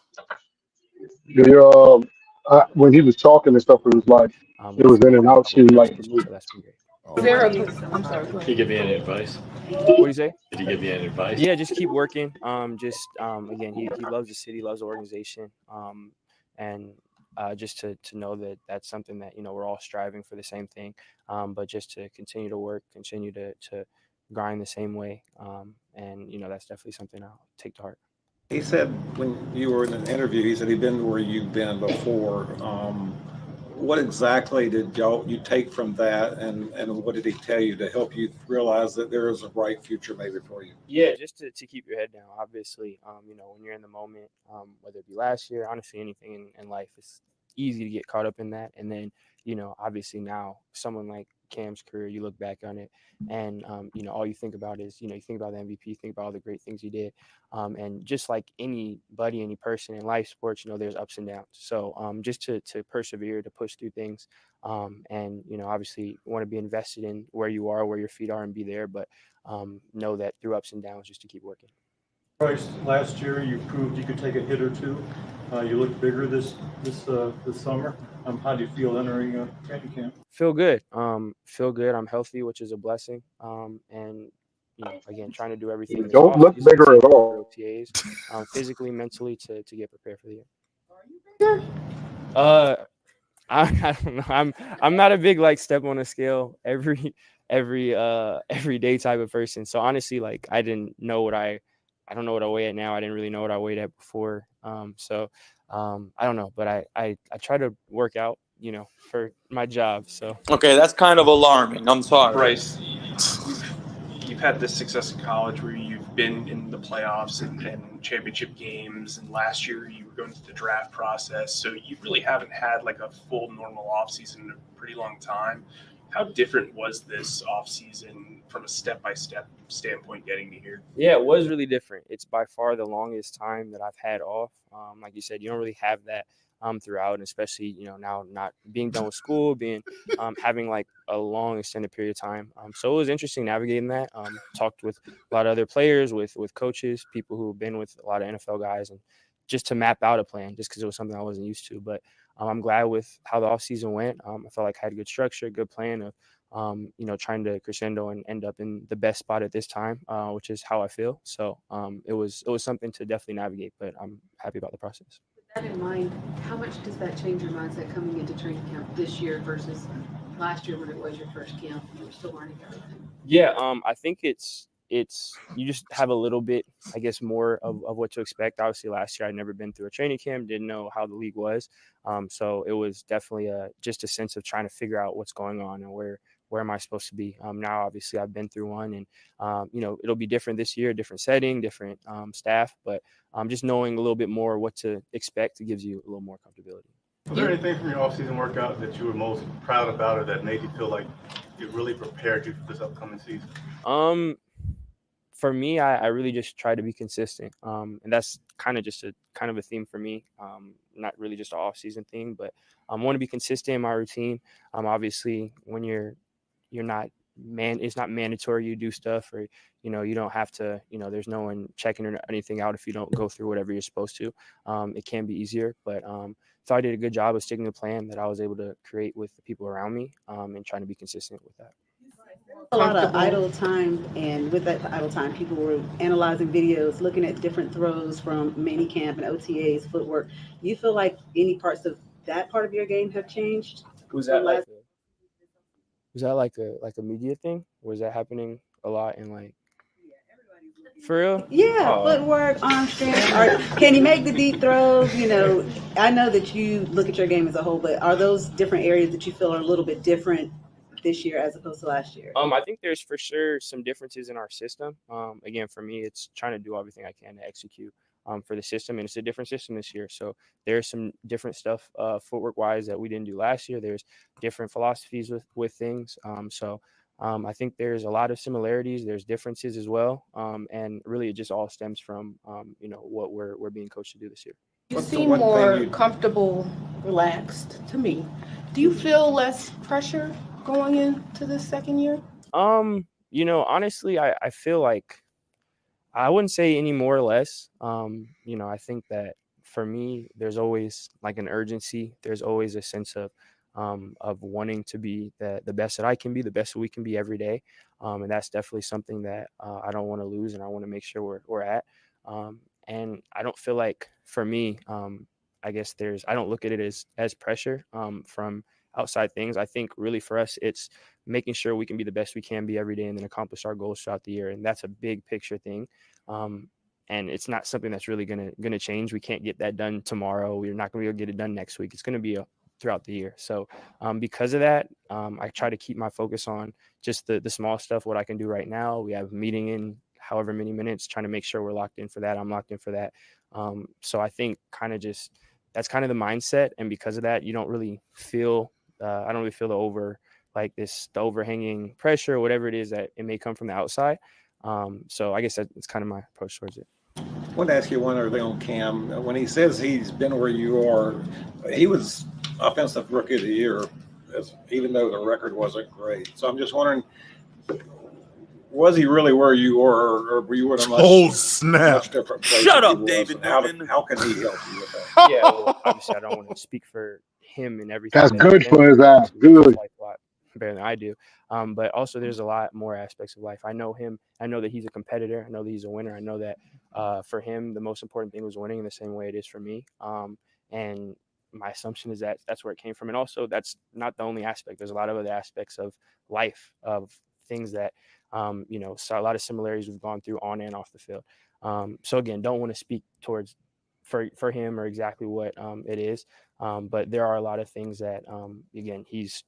When he was talking and stuff, it was like It was in and out shoot like for me. So that's been great. Is there a good, I'm sorry, go Did he ahead. give you any advice? What do you say? Did he give you any advice? Yeah, just keep working. Again, he loves the city, loves the organization, and just to know that that's something that we're all striving for the same thing. But just to continue to work, continue to grind the same way, and that's definitely something I'll take to heart. He said when you were in an interview, he said he'd been where you've been before. What exactly did you take from that, and what did he tell you to help you realize that there is a bright future maybe for you? Yeah, just to keep your head down. Obviously, when you're in the moment, whether it be last year, honestly, anything in life, it's easy to get caught up in that. And then, obviously now, someone like Cam's career, you look back on it, and all you think about is, you think about the MVP, you think about all the great things he did, and just like anybody, any person in life, sports, there's ups and downs. So just to persevere, to push through things, and obviously you want to be invested in where you are, where your feet are, and be there, but know that through ups and downs, just to keep working. Bryce, last year you proved you could take a hit or two. You looked bigger this summer. How do you feel entering training camp? Feel good. Feel good. I'm healthy, which is a blessing. And again, trying to do everything. You don't look bigger at all. OTAs, physically, mentally, to get prepared for the year. I don't know. I'm not a big step on a scale every day type of person. So honestly, I don't know what I weigh at now. I didn't really know what I weighed at before. I don't know, but I try to work out, for my job. So Okay, that's kind of alarming. I'm sorry. Bryce, you've had this success in college where you've been in the playoffs and championship games, and last year you were going through the draft process, so you really haven't had a full normal offseason in a pretty long time. How different was this offseason from a step-by-step standpoint getting to here? Yeah, it was really different. It's by far the longest time that I've had off. Like you said, you don't really have that throughout, and especially now not being done with school, being having a long extended period of time. So it was interesting navigating that. Talked with a lot of other players, with coaches, people who have been with a lot of NFL guys, and just to map out a plan, just because it was something I wasn't used to. But I'm glad with how the offseason went. I felt like I had a good structure, good plan of trying to crescendo and end up in the best spot at this time, which is how I feel. So it was something to definitely navigate, but I'm happy about the process. With that in mind, how much does that change your mindset coming into training camp this year versus last year when it was your first camp and you were still learning everything? Yeah, I think it's you just have a little bit, I guess, more of what to expect. Obviously, last year I'd never been through a training camp, didn't know how the league was, so it was definitely just a sense of trying to figure out what's going on and where am I supposed to be. Now, obviously, I've been through one, and it'll be different this year, different setting, different staff, but just knowing a little bit more what to expect gives you a little more comfortability. Was there anything from your offseason workout that you were most proud about, or that made you feel like it really prepared you for this upcoming season? For me, I really just try to be consistent, and that's kind of a theme for me. Not really just an off-season thing, but I want to be consistent in my routine. Obviously, when you're not it's not mandatory you do stuff, or you don't have to. There's no one checking or anything out if you don't go through whatever you're supposed to. It can be easier, but so I did a good job of sticking to the plan that I was able to create with the people around me, and trying to be consistent with that. A lot of idle time, and with that idle time, people were analyzing videos, looking at different throws from mini camp and OTAs, footwork. Do you feel like any parts of that part of your game have changed? Was that like a media thing? Was that happening a lot in for real? Yeah, footwork, arm strength. Can you make the deep throws? I know that you look at your game as a whole, but are those different areas that you feel are a little bit different this year as opposed to last year? I think there's for sure some differences in our system. Again, for me, it's trying to do everything I can to execute for the system, and it's a different system this year. So there's some different stuff footwork wise that we didn't do last year. There's different philosophies with things. I think there's a lot of similarities. There's differences as well, and really it just all stems from what we're being coached to do this year. You seem more comfortable, relaxed to me. Do you feel less pressure going into this second year? Honestly, I feel like I wouldn't say any more or less. I think that for me, there's always an urgency. There's always a sense of, of wanting to be the best that I can be, the best that we can be every day. And that's definitely something that I don't want to lose, and I want to make sure we're at. And I don't feel like, for me, I guess I don't look at it as pressure from outside things. I think really for us, it's making sure we can be the best we can be every day and then accomplish our goals throughout the year. And that's a big picture thing. And it's not something that's really gonna change. We can't get that done tomorrow. We're not gonna be able to get it done next week. It's gonna be throughout the year. So because of that, I try to keep my focus on just the small stuff, what I can do right now. We have a meeting in however many minutes, trying to make sure we're locked in for that. I'm locked in for that. So I think that's kind of the mindset. And because of that, you don't really feel, I don't really feel the overhanging pressure or whatever it is that it may come from the outside. So I guess that's kind of my approach towards it. I wanted to ask you one other thing on Cam. When he says he's been where you are, he was Offensive Rookie of the Year, even though the record wasn't great. So I'm just wondering, was he really where you were, or were you in a much different place? Shut than up, he was? David And how can he help you with that? Yeah, well, obviously I don't want to speak for him and everything. That's that good he's for been his ass. through. Good. Like a lot better than I do. But also there's a lot more aspects of life. I know him. I know that he's a competitor. I know that he's a winner. I know that for him, the most important thing was winning in the same way it is for me. And my assumption is that that's where it came from. And also that's not the only aspect. There's a lot of other aspects of life, of things that, so a lot of similarities we've gone through on and off the field. So again, don't want to speak towards for him or exactly what it is. But there are a lot of things that, again, he's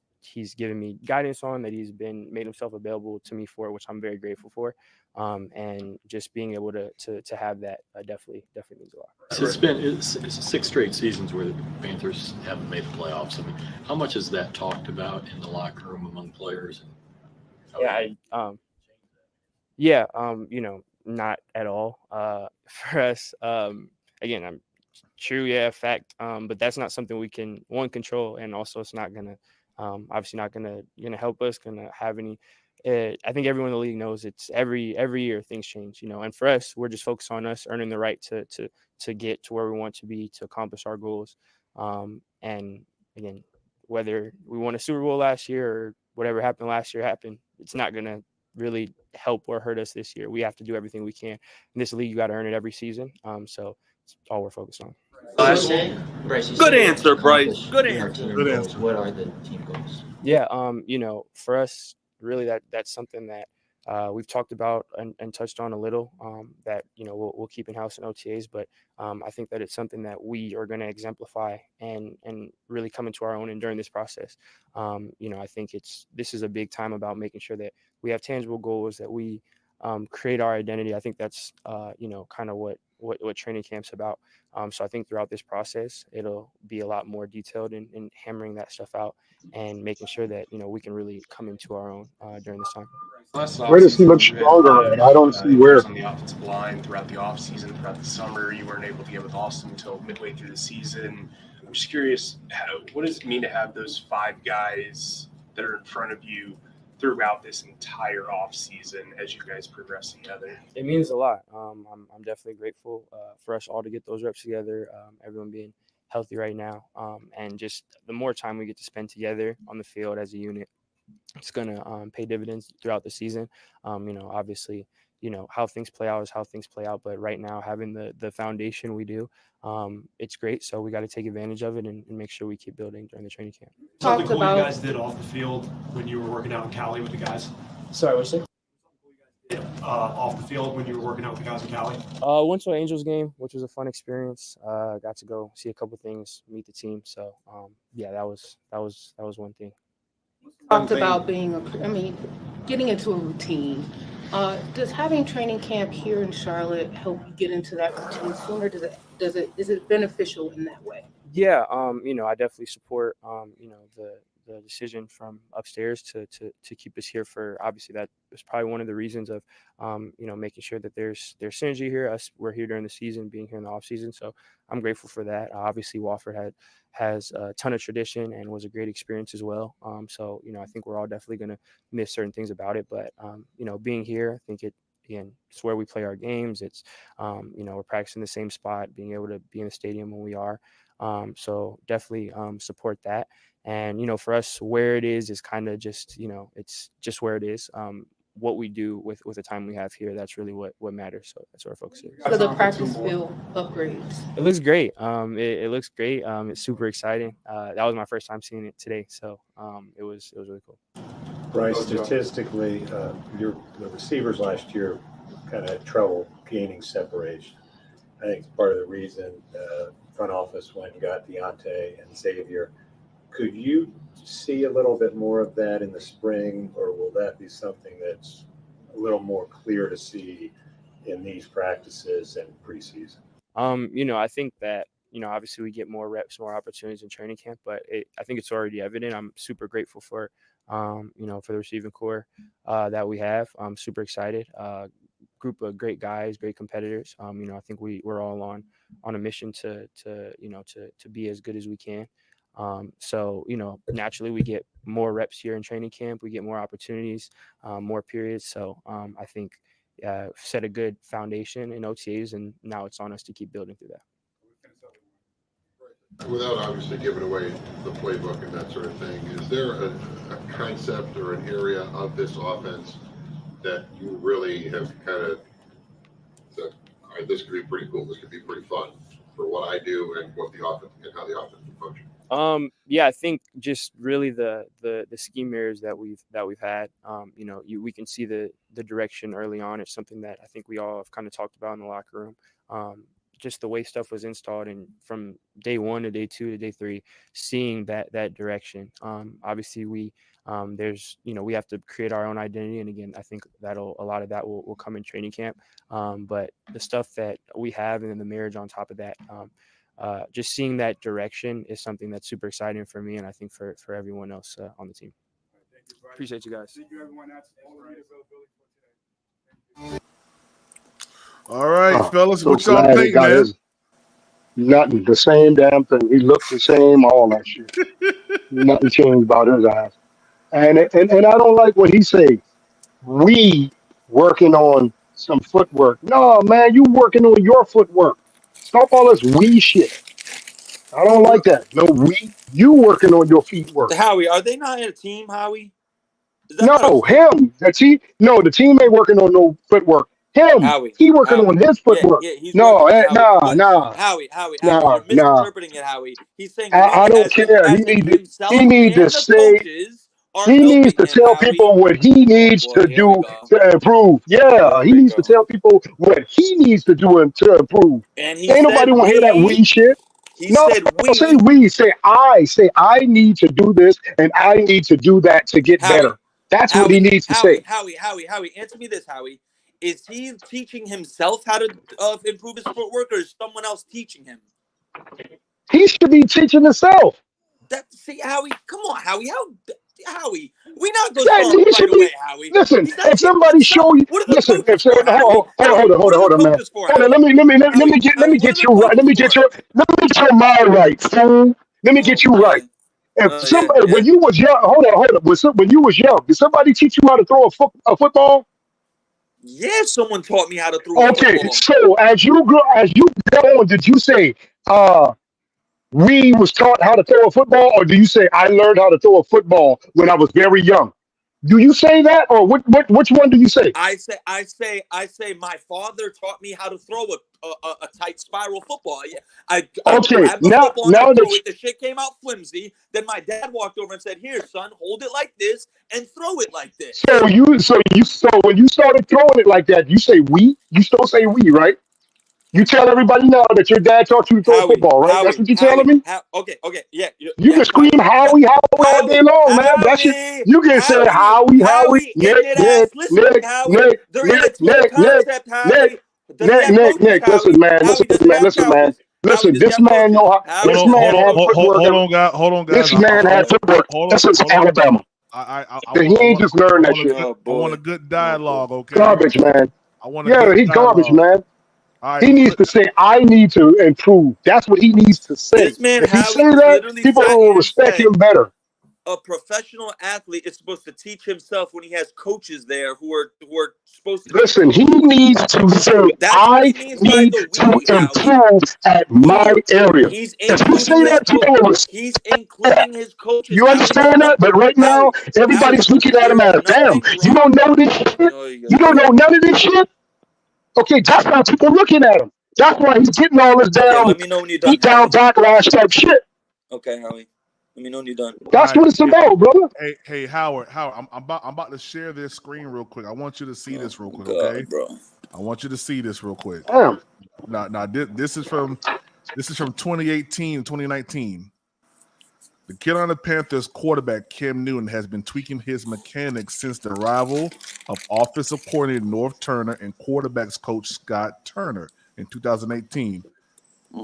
given me guidance on, that he's made himself available to me for, which I'm very grateful for. And just being able to have that definitely means a lot. It's 6 straight seasons where the Panthers haven't made the playoffs. I mean, how much is that talked about in the locker room among players? Not at all. For us, again, I'm true, fact. But that's not something we can control, and also it's not gonna, obviously not gonna help us. Gonna have any. I think everyone in the league knows it's every year things change, and for us, we're just focused on us earning the right to get to where we want to be, to accomplish our goals. And again, whether we won a Super Bowl last year or whatever happened last year happened, it's not gonna really help or hurt us this year. We have to do everything we can. In this league, you got to earn it every season. So it's all we're focused on. Good answer, Bryce. Good answer. Good answer. What are the team goals? Yeah, for us, really that's something that we've talked about and touched on a little, that we'll keep in house in OTAs, but I think that it's something that we are going to exemplify and really come into our own and during this process. I think this is a big time about making sure that we have tangible goals, that we create our identity. I think that's kind of what training camp's about. So I think throughout this process, it'll be a lot more detailed in hammering that stuff out and making sure that we can really come into our own during this time. Where does he look stronger? And I don't see where. On the offensive line throughout the offseason, throughout the summer, you weren't able to get with Austin until midway through the season. I'm just curious, what does it mean to have those 5 guys that are in front of you throughout this entire offseason as you guys progress together? It means a lot. I'm definitely grateful for us all to get those reps together, everyone being healthy right now. And just the more time we get to spend together on the field as a unit, it's going to pay dividends throughout the season. Obviously, how things play out is how things play out. But right now, having the foundation we do, it's great. So we got to take advantage of it and make sure we keep building during the training camp. Something cool you guys did off the field when you were working out in Cali with the guys? Sorry, what's it? Off the field when you were working out with the guys in Cali? Went to an Angels game, which was a fun experience. Got to go see a couple things, meet the team. So that was one thing. Talked about getting into a routine. Does having training camp here in Charlotte help you get into that routine sooner? Is it beneficial in that way? Yeah, I definitely support the decision from upstairs to keep us here for, obviously that was probably one of the reasons of making sure that there's synergy here. We're here during the season, being here in the off season, so I'm grateful for that. Obviously Wofford has a ton of tradition and was a great experience as well. So I think we're all definitely going to miss certain things about it, but being here, I think it's where we play our games. It's we're practicing the same spot, being able to be in the stadium when we are. So definitely support that. And, for us, where it is kind of just, it's just where it is. What we do with the time we have here, that's really what matters. So that's where our focus is. So the practice field upgrades. It looks great. It looks great. It's super exciting. That was my first time seeing it today. So it was really cool. Bryce, statistically, the receivers last year kind of had trouble gaining separation. I think it's part of the reason front office went and got Deontay and Xavier. Could you see a little bit more of that in the spring, or will that be something that's a little more clear to see in these practices and preseason? I think that, obviously we get more reps, more opportunities in training camp, but I think it's already evident. I'm super grateful for, for the receiving core that we have. I'm super excited. Group of great guys, great competitors. I think we're all on a mission to be as good as we can. So, naturally we get more reps here in training camp. We get more opportunities, more periods. So I think set a good foundation in OTAs, and now it's on us to keep building through that. Without obviously giving away the playbook and that sort of thing, is there a concept or an area of this offense that you really have kind of said, all right, this could be pretty cool, this could be pretty fun for what I do and what the offense and how the offense can function? Yeah, I think just really the scheme mirrors that we've had. We can see the direction early on. It's something that I think we all have kind of talked about in the locker room. Just the way stuff was installed, and from day 1 to day 2 to day 3, seeing that direction. Obviously we have to create our own identity, and again, I think a lot of that will come in training camp. But the stuff that we have, and then the marriage on top of that. Just seeing that direction is something that's super exciting for me, and I think for everyone else on the team. Appreciate you guys. All right, fellas, So what y'all glad he think, got man? his nothing, the same damn thing. He looked the same, all that shit. Nothing changed about his ass. And I don't like what he say. We working on some footwork. No, man, you working on your footwork. Stop all this we shit. I don't like that. No, you working on your feet work. Howie, are they not in a team, Howie? Is that No, not a him. The team ain't working on no footwork. Him, Howie? he working on his footwork. Yeah, he's No, working on Howie. But nah, Howie, nah, you're nah. misinterpreting it, Howie. He's saying I we, don't as in, care. as in himself He need to and the say coaches, are he needs helping to him, tell Howie. people what he needs Boy, to here we do go. to improve. Yeah, Here he we needs to go. tell people what he needs to do to improve. And he Ain't said nobody want to hear that we shit. He No, said don't say we. we. Say I. Say I need to do this and I need to do that to get better. That's what he needs to say. Howie, answer me this, Howie. Is he teaching himself how to improve his footwork, or is someone else teaching him? He should be teaching himself. See, Howie, come on, Howie. Howie, we not go That start he right should away, be. Howie. Listen, He's not if teaching somebody himself. show you, What are the listen. coaches for, Howie? Hold on, man. Coaches for, Hold on. Howie? Let me get Howie, you what are right. the Let me get your mind right, fool. Let me get you right. If somebody, yeah. when you was young, hold on. When you was young, did somebody teach you how to throw a football? Yeah, someone taught me how to throw a Okay, football. so as you go on, did you say we was taught how to throw a football, or do you say I learned how to throw a football when I was very young? Do you say that, or which one do you say? I say my father taught me how to throw a tight spiral football. Yeah, I Okay, grabbed the now football and I now threw that it. The shit came out flimsy. Then my dad walked over and said, "Here, son, hold it like this and throw it like this." so when you started throwing it like that, you say we. You still say we, right? You tell everybody now that your dad taught you to throw a football, right? That's what you're telling me. Okay, yeah, You can scream Howie all day long, man. That's it. You can say Howie, ignorant ass. Listen to me, Howie. They're in a team concept, Howie. Does he have coaches, Listen, Howie? man. Howie, does he have Listen, man. coaches? Howie, Listen, does he this have man coaches? know how. Howie, This does he man have had coaches? footwork. Hold on, guys. This man had footwork. This is Alabama. I He ain't just learned that shit. I want a good dialogue, okay? Garbage, man. I want a Yeah, good he garbage, dialogue. man. All right, He needs to say, I need to improve. That's what he needs to say. This man, If he Howie, say just that, literally people sat will here and respect said, him better. a professional athlete is supposed to teach himself when he has coaches there who are supposed to Listen, he needs to say, That's I what he means by need the to we, Howie. improve at my area. He's If you including say his that, people will respect he's that. including his coaches. You understand that? But right now, everybody's looking at him as, damn, you don't know this shit? You don't know none of this shit? Okay, that's why people looking at him. That's why he's getting all this Okay, damn let me know when you're done, beat down backlash type shit. Okay, Howie. Let me know when you're done. That's what it's about, brother. Hey, Howard, I'm about to share this screen real quick. I want you to see this real quick, okay? Bro. I want you to see this real quick. Damn. Now this is from 2018, 2019. The Carolina Panthers quarterback Cam Newton has been tweaking his mechanics since the arrival of offensive coordinator Norv Turner and quarterbacks coach Scott Turner in 2018.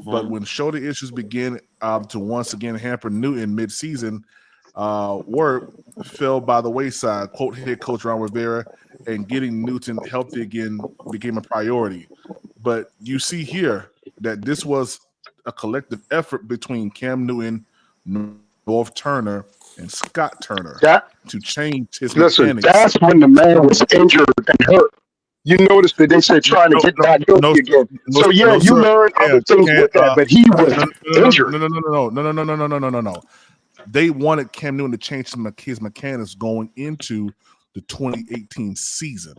But when shoulder issues began to once again hamper Newton mid-season, work fell by the wayside. Quote head coach Ron Rivera, and getting Newton healthy again became a priority. But you see here that this was a collective effort between Cam Newton, Norv Turner, and Scott Turner to change his mechanics. That's when the man was injured and hurt. You notice that they said trying to get back healthy again. So you learn other things with that, but he was injured. No. They wanted Cam Newton to change his mechanics going into the 2018 season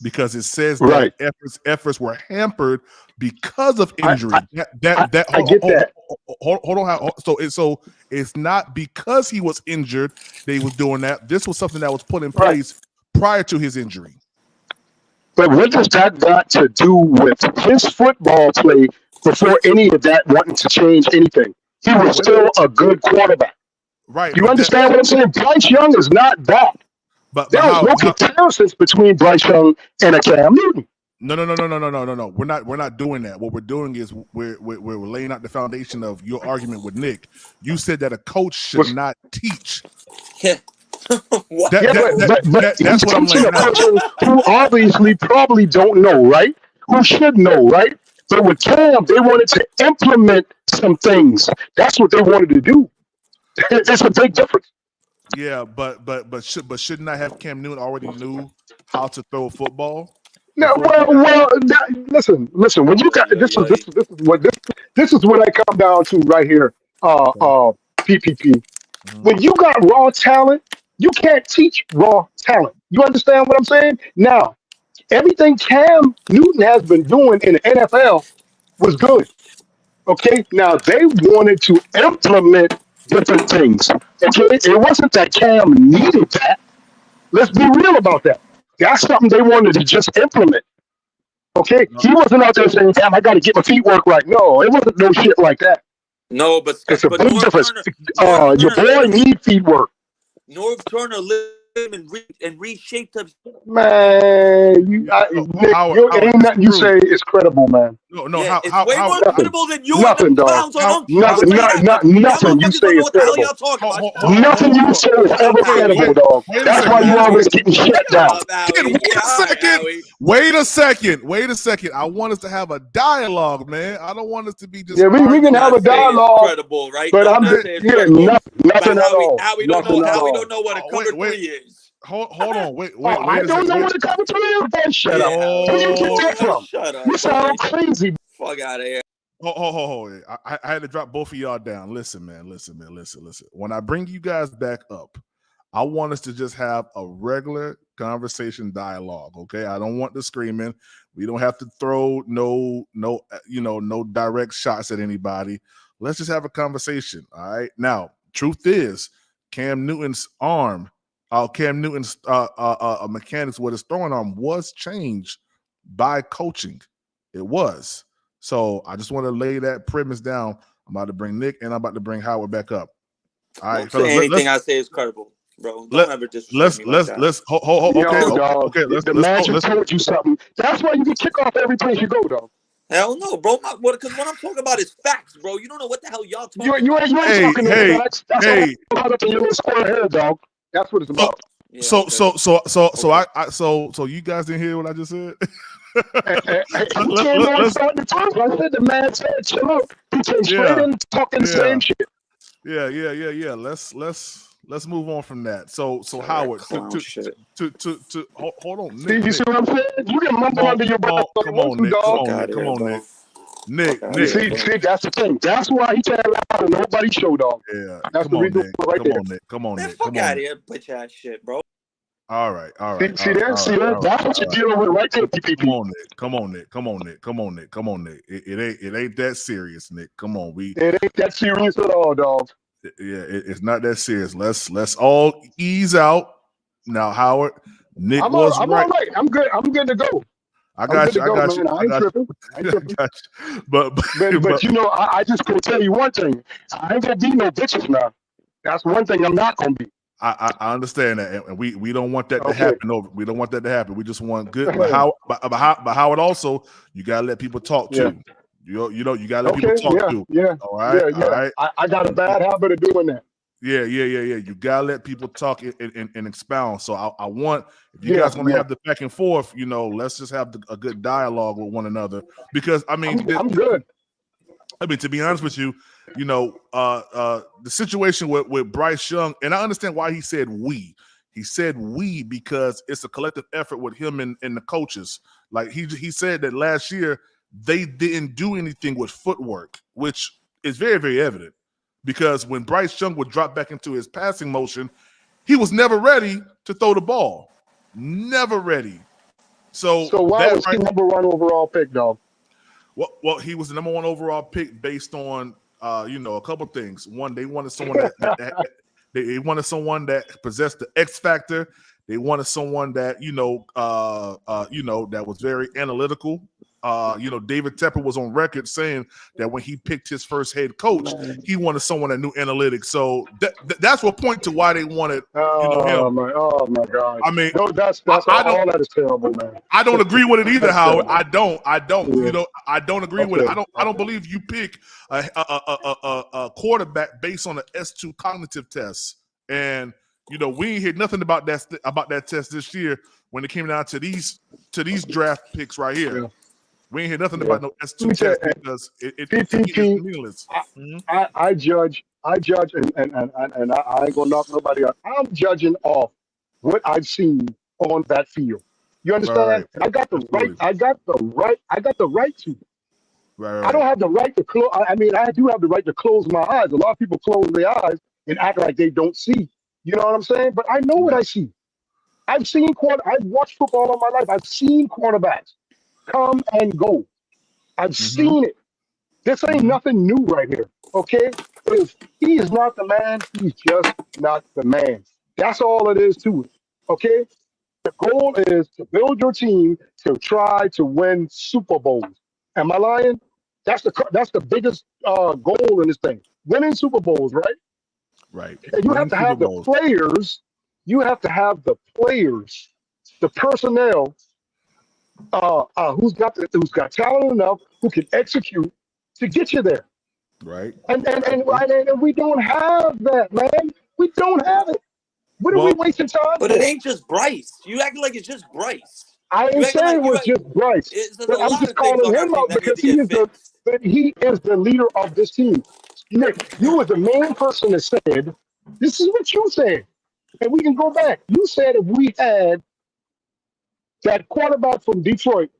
because it says that efforts were hampered because of injury. I get that. Hold on. So it's not because he was injured they was doing that. This was something that was put in place prior to his injury. But what does that got to do with his football play before any of that wanting to change anything? He was still a good quarterback. Right. You understand what I'm saying? Bryce Young is not that. But there was no comparisons between Bryce Young and a Cam Newton. No. We're not doing that. What we're doing is we're laying out the foundation of your argument with Nick. You said that a coach should not teach. That's what I'm laying out. Who obviously probably don't know, right? Who should know, right? But with Cam, they wanted to implement some things. That's what they wanted to do. It's a big difference. Yeah, but shouldn't I have Cam Newton already knew how to throw a football? No, listen. When you got this is what I come down to right here. PPP. When you got raw talent, you can't teach raw talent. You understand what I'm saying? Now, everything Cam Newton has been doing in the NFL was good. Okay, now they wanted to implement different things. Okay, it wasn't that Cam needed that. Let's be real about that. That's something they wanted to just implement. Okay, he wasn't out there saying, "Damn, I got to get my feet work right." No, it wasn't no shit like that. No, but it's a big difference. Your boy need feet work. Norv Turner lived and reshaped him. Man, Nick, ain't nothing you say is credible, man. No, it's way more credible than you. Nothing, dog. Nothing you say is credible. Nothing you say is ever credible, dog. That's why you always getting shut down. Wait a second. I want us to have a dialogue, man. I don't want us to be just. Yeah, we can have a dialogue. Credible, right? But I'm just nothing at all. We don't know what a cover 3 is. Hold on, wait. I don't know what a cover 3 is. Then shut up. Where you get that from? Shut up. You sound crazy. Fuck out of here. Hold. I had to drop both of y'all down. Listen, man. When I bring you guys back up, I want us to just have a regular conversation dialogue. Okay, I don't want the screaming. We don't have to throw no direct shots at anybody. Let's just have a conversation. All right. Now, truth is, Cam Newton's mechanics with his throwing arm was changed by coaching. It was. So I just want to lay that premise down. I'm about to bring Nick and I'm about to bring Howard back up. All right. Don't say anything I say is credible, bro. Don't ever disrespect me like that. Let's hold. Okay. The man just told you something. That's why you get kicked off every place you go, though. Hell no, bro. Because what I'm talking about is facts, bro. You don't know what the hell y'all talking about. You ain't talking no facts. That's all up in your little square head, dog. That's what it's about. So you guys didn't hear what I just said? I said the man said, chill out. He came straight in talking the same shit. Yeah. Let's let's move on from that. So Howard, hold on. See, you see what I'm saying? You can mumble under your breath. Come on, Nick. Come on, Nick. Nick. See, that's the thing. That's why he said loud and nobody showed, dog. Yeah. That's the reason right there. Come on, Man, Nick. fuck out of here, bitch ass shit, bro. All right. See that? That's what you're dealing with right there, PPP. Come on, Nick. It ain't that serious, Nick. Come on, it ain't that serious at all, dog. Yeah, it's not that serious. Let's all ease out. Now, Howard, Nick I'm was all right. I'm good to go. I got you. I ain't tripping. But you know, I just gonna tell you one thing. I ain't gonna be no bitches now. That's one thing I'm not gonna be. I understand that, and we don't want that to happen. No, we don't want that to happen. We just want good. But Howard also, you gotta let people talk too. You gotta let people talk too. Yeah. All right. Yeah. All right. I got a bad habit of doing that. Yeah. You gotta let people talk and expound. So I want, if you guys want to have the back and forth, let's just have a good dialogue with one another. Because I mean, I'm good. I mean, to be honest with you, the situation with Bryce Young, and I understand why he said we. He said we because it's a collective effort with him and the coaches. Like he said that last year they didn't do anything with footwork, which is very, very evident. Because when Bryce Young would drop back into his passing motion, he was never ready to throw the ball. Never ready. So why was he number 1 overall pick, dog? Well, he was the number 1 overall pick based on a couple things. One, they wanted someone they wanted someone that possessed the X factor. They wanted someone that that was very analytical. David Tepper was on record saying that when he picked his first head coach, he wanted someone that knew analytics. So that's what point to why they wanted him. Oh my God! I mean, that's all that is terrible, man. I don't agree with it either, Howard. I don't. Yeah. I don't agree with it. I don't believe you pick a quarterback based on the S2 cognitive test. And we ain't heard nothing about that test this year when it came down to these draft picks right here. Yeah. We ain't hear nothing about no S2 test because it's meaningless. I judge, and I ain't gonna knock nobody out. I'm judging off what I've seen on that field. You understand? Right. I got the right to. Right. I don't have the right to close. I mean, I do have the right to close my eyes. A lot of people close their eyes and act like they don't see. You know what I'm saying? But I know what I see. I've watched football all my life. I've seen quarterbacks come and go. I've seen it. This ain't nothing new right here. Okay? If he is not the man, he's just not the man. That's all it is to it. Okay? The goal is to build your team to try to win Super Bowls. Am I lying? That's the biggest goal in this thing. Winning Super Bowls, right? Right. And you have to have the players. You have to have the players, the personnel. Who's got talent enough, who can execute to get you there. Right. And we don't have that, man. We don't have it. What are we wasting time? But it ain't just Bryce. You acting like it's just Bryce. I ain't saying it was just Bryce. But I'm just calling him out because he is the leader of this team. Nick, you were the main person that said, this is what you said. And we can go back. You said if we had that quarterback from Detroit,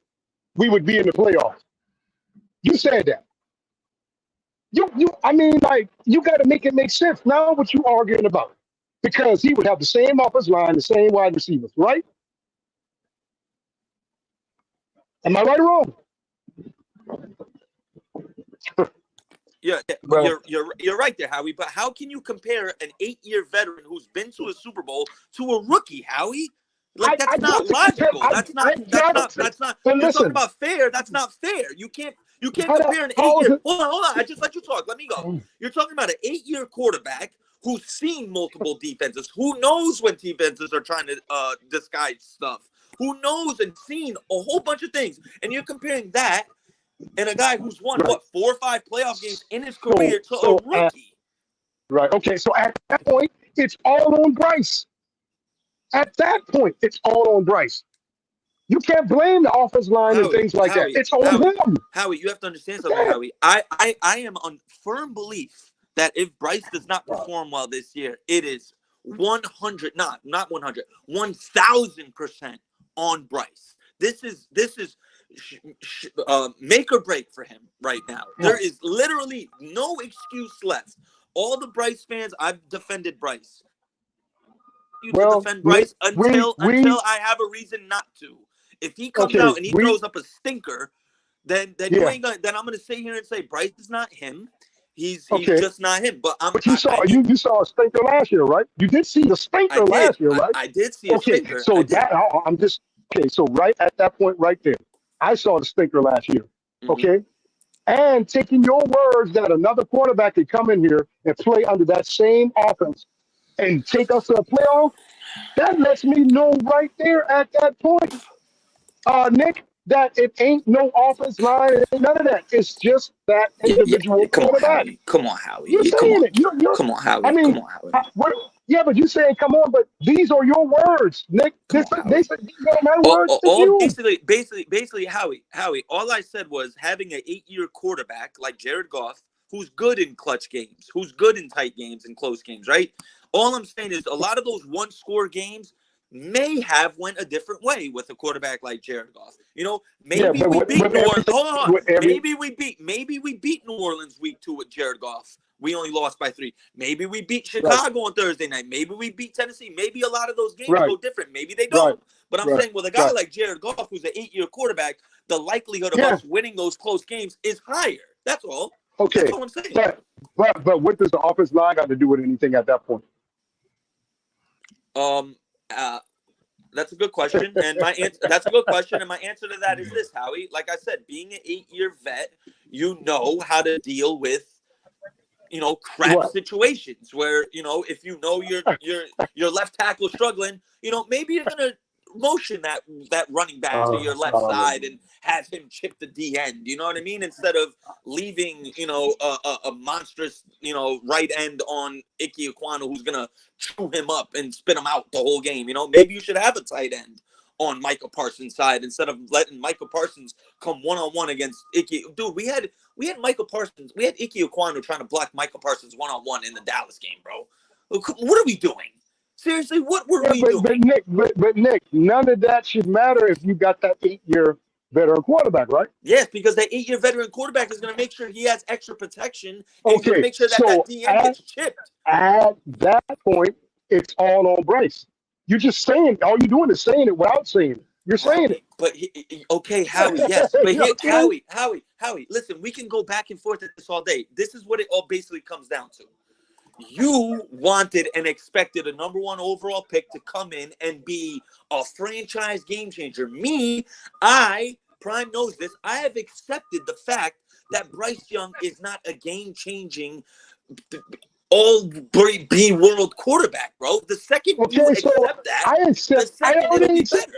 we would be in the playoffs. You said that. I mean, you got to make it make sense. Now what you arguing about? Because he would have the same offensive line, the same wide receivers, right? Am I right or wrong? Yeah, well, you're right there, Howie. But how can you compare an 8-year veteran who's been to a Super Bowl to a rookie, Howie? Like that's not logical. That's not. You're talking about fair. That's not fair. You can't compare an 8-year. Hold on. I just let you talk. Let me go. You're talking about an 8-year quarterback who's seen multiple defenses, who knows when defenses are trying to disguise stuff, who knows and seen a whole bunch of things, and you're comparing that and a guy who's won 4 or 5 playoff games in his career to a rookie. Right. Okay. So at that point, it's all on Bryce. At that point, it's all on Bryce. You can't blame the offensive line and things like that. It's on him. Howie, you have to understand something, Howie. I am on firm belief that if Bryce does not perform well this year, it is 100, not 100, 1,000% on Bryce. This is make or break for him right now. There is literally no excuse left. All the Bryce fans, I've defended Bryce. To defend Bryce until I have a reason not to. If he comes out and he throws up a stinker, then you ain't gonna. Then I'm gonna sit here and say Bryce is not him. He's just not him. But you saw a stinker last year, right? You did see the stinker last year, right? I did see a stinker. So I'm just so right at that point right there, I saw the stinker last year. Mm-hmm. Okay. And taking your words that another quarterback could come in here and play under that same offense and take us to a playoff, that lets me know right there at that point, Nick, that it ain't no offense line, it ain't none of that. It's just that individual quarterback. Come on, Howie. You're saying it. Come on, Howie. I mean, come on, Howie. Yeah, but you saying come on, but these are your words, Nick. They said these are my words to you. Basically, Howie, all I said was having an 8-year quarterback like Jared Goff, who's good in clutch games, who's good in tight games and close games, right? All I'm saying is a lot of those one-score games may have went a different way with a quarterback like Jared Goff. You know, maybe we beat New Orleans. Hold on. Maybe we beat New Orleans week 2 with Jared Goff. We only lost by 3. Maybe we beat Chicago on Thursday night. Maybe we beat Tennessee. Maybe a lot of those games go different. Maybe they don't. But I'm saying with a guy like Jared Goff, who's an 8-year quarterback, the likelihood of us winning those close games is higher. That's all. Okay. That's all I'm saying. But what does the offensive line got to do with anything at that point? That's a good question, and my answer. That's a good question, and my answer to that is this, Howie. Like I said, being an 8-year vet, you know how to deal with, crap situations where, if you know your left tackle struggling, maybe you're gonna motion that running back to your left side and have him chip the D end. You know what I mean? Instead of leaving, a monstrous, right end on Ike Ekwonu who's gonna chew him up and spit him out the whole game. Maybe you should have a tight end on Micah Parsons' side instead of letting Micah Parsons come one-on-one against Ike. Dude, we had Micah Parsons, we had Ike Ekwonu trying to block Micah Parsons one-on-one in the Dallas game, bro. What are we doing? Seriously, what were we doing? But Nick, none of that should matter if you got that 8-year veteran quarterback, right? Yes, because that 8-year veteran quarterback is going to make sure he has extra protection and he's going to make sure that DM gets chipped. At that point, it's all on Bryce. You're just saying, all you're doing is saying it without saying it. You're saying it. But Howie, yes. But Howie, listen, we can go back and forth at this all day. This is what it all basically comes down to. You wanted and expected a number 1 overall pick to come in and be a franchise game changer. Prime knows this, I have accepted the fact that Bryce Young is not a game-changing all-B world quarterback, bro. The second you accept that, it'll be better.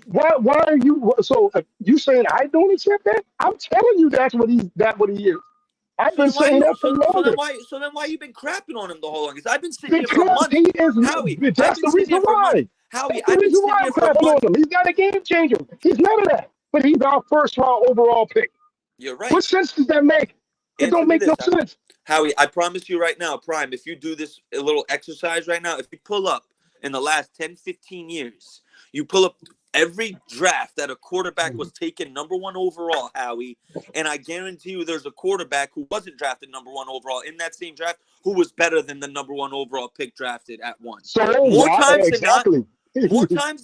Why are you you saying I don't accept that? I'm telling you that's what he is. I've been saying that for longer. So then why you been crapping on him the whole longest? I've been sitting here for months. Howie, that's the reason why. Howie, I've been sitting here for months. He's not a game changer. He's none of that. But he's our first-round overall pick. You're right. What sense does that make? It don't make no sense. Howie, I promise you right now, Prime, if you do this a little exercise right now, if you pull up in the last 10, 15 years, you pull up every draft that a quarterback was taken number 1 overall, Howie, and I guarantee you there's a quarterback who wasn't drafted number 1 overall in that same draft who was better than the number 1 overall pick drafted at 1. So more times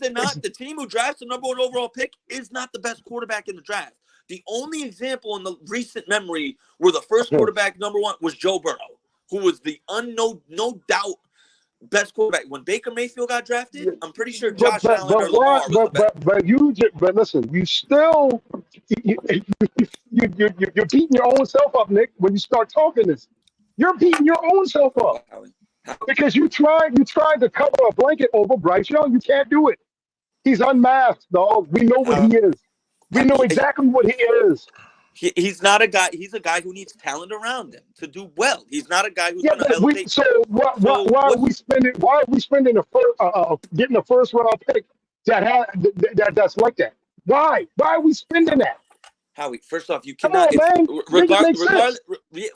than not, the team who drafts the number 1 overall pick is not the best quarterback in the draft. The only example in the recent memory where the first quarterback number 1 was Joe Burrow, who was the no doubt best quarterback. When Baker Mayfield got drafted, I'm pretty sure Josh Allen or Lamar was the best. But listen, you still you're beating your own self up, Nick. When you start talking this, you're beating your own self up because you tried to cover a blanket over Bryce Young. You can't do it. He's unmasked, dog. We know what he is. We know exactly what he is. He's not a guy. He's a guy who needs talent around him to do well. He's not a guy who's going to elevate. Why are we spending? Why are we spending getting a first round pick that's like that? Why? Why are we spending that? Howie, first off, you Come cannot. on, man. Make it make sense.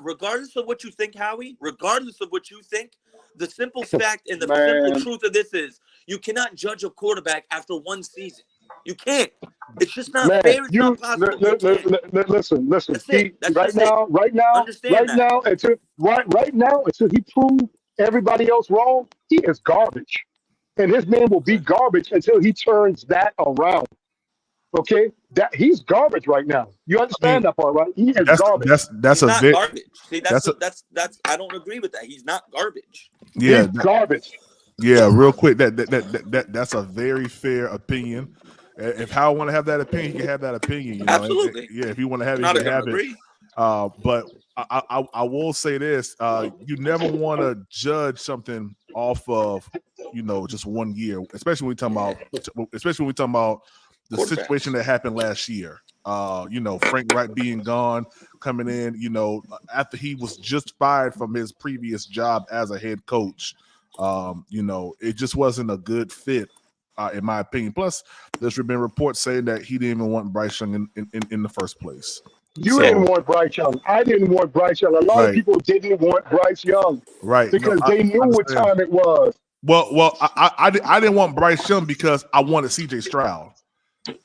Regardless of what you think, Howie, regardless of what you think, the simple fact and the Man. simple truth of this is you cannot judge a quarterback after one season. You can't. It's just not Man, fair. It's not possible. You can't. listen. That's it. That's Right just it. now, Understand that. right now, until he proved everybody else wrong, he is garbage, and his man will be garbage until he turns that around. Okay, that he's garbage right now. You understand that part, right? He is garbage. That's He's a not bit. garbage. See, that's I don't agree with that. He's not garbage. Yeah, He's garbage. Yeah, real quick. That's a very fair opinion. If Howard want to have that opinion, he can have that opinion. You know, Absolutely. yeah. If you want to have it, Not you can gonna have it. agree. But I will say this: you never want to judge something off of just 1 year, especially when we talking about the situation that happened last year. Frank Wright being gone, coming in, after he was just fired from his previous job as a head coach. It just wasn't a good fit, in my opinion. Plus, there's been reports saying that he didn't even want Bryce Young in the first place. You didn't want Bryce Young. I didn't want Bryce Young. A lot of people didn't want Bryce Young, right? Because they knew what time it was. Well, I didn't want Bryce Young because I wanted C.J. Stroud.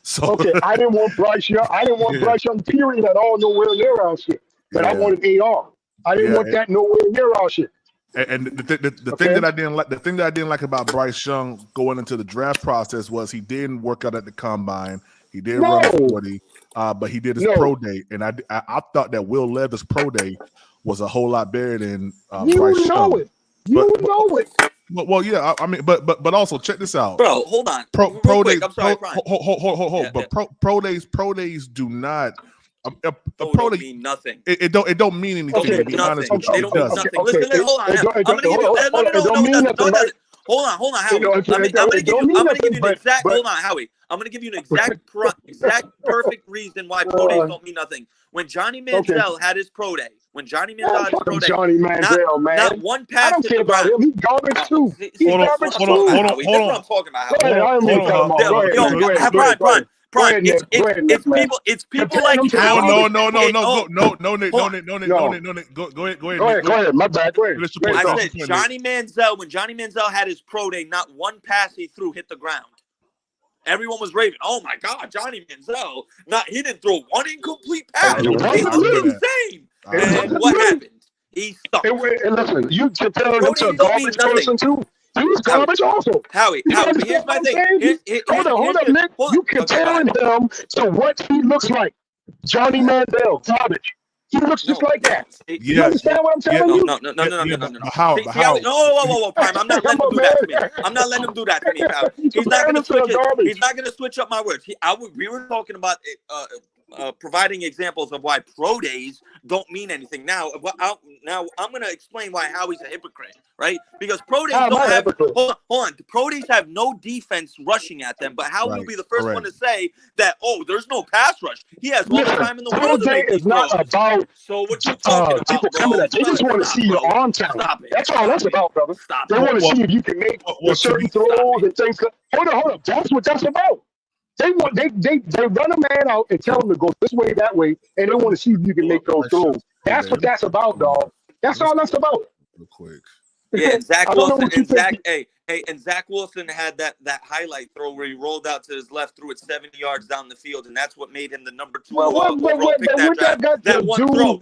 So okay, I didn't want Bryce Young. I didn't want Bryce Young, period, at all, nowhere near our shit. But I wanted AR. I didn't want that nowhere near our shit. And the thing that I didn't like about Bryce Young going into the draft process was he didn't work out at the combine. He did run a 40, but he did his pro day, and I thought that Will Levis' pro day was a whole lot better than Bryce Young. You know it. Well, yeah. I mean, but also check this out, bro. Hold on. Pro days. I'm sorry, hold. Yeah, but pro days do not. Don't mean nothing. It don't mean anything. Okay, to be honest with you. They don't mean nothing. Listen, hold on. I'm gonna give you. No, it doesn't. Hold on, Howie. I'm gonna give you an exact. Hold on, Howie. I'm gonna give you an exact perfect reason why pro days don't mean nothing. When Johnny Manziel had his pro day, not one pass. I don't care about him. He's garbage too. Hold on. That's what I'm talking about. Howie. Brian, it's people like Howie. Go ahead. My bad. Go ahead. I said when Johnny Manziel had his pro day, not one pass he threw hit the ground. Everyone was raving. Oh my God, Johnny Manziel! He didn't throw one incomplete pass. He looked insane. And what happened? He sucked. Listen, you compare him to a garbage person too. He was garbage also. Howie, but here's my thing. Hold on, Nick. You comparing him to what he looks like. Johnny Manziel, garbage. He looks just like that. You understand what I'm telling you? No. How? Whoa, Prime. I'm not letting him do that to me. I'm not letting him do that to me, pal. He's not going to switch up my words. We were talking about providing examples of why pro days don't mean anything. Now I'm going to explain why Howie's a hypocrite, right? Because pro days don't have. Hold on. Pro days have no defense rushing at them, but Howie will be the first one to say that. Oh, there's no pass rush. He has all the time in the world to make these throws. So what you talking about, people coming at? They just want to see your arm talent. That's all that's about, brother. They want to see if you can make certain throws and things. Hold on. That's what that's about. They run a man out and tell him to go this way, that way, and they want to see if you can make those throws. That's what that's about, dog. That's all that's about. Real quick. Yeah, and Zach Wilson had that highlight throw where he rolled out to his left, threw it 70 yards down the field, and that's what made him the number 2 overall pick that draft. That one throw.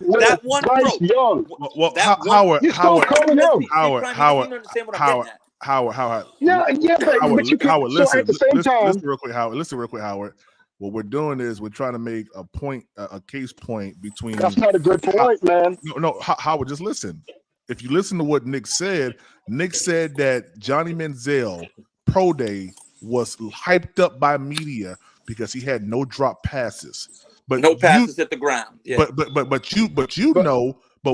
Howard. Yeah, but you can't. Listen, at the same time, listen real quick, Howard. What we're doing is we're trying to make a case point between. That's not a good point, man. No, Howard, just listen. If you listen to what Nick said that Johnny Manziel pro day was hyped up by media because he had no drop passes, but no passes hit the ground. Yeah. But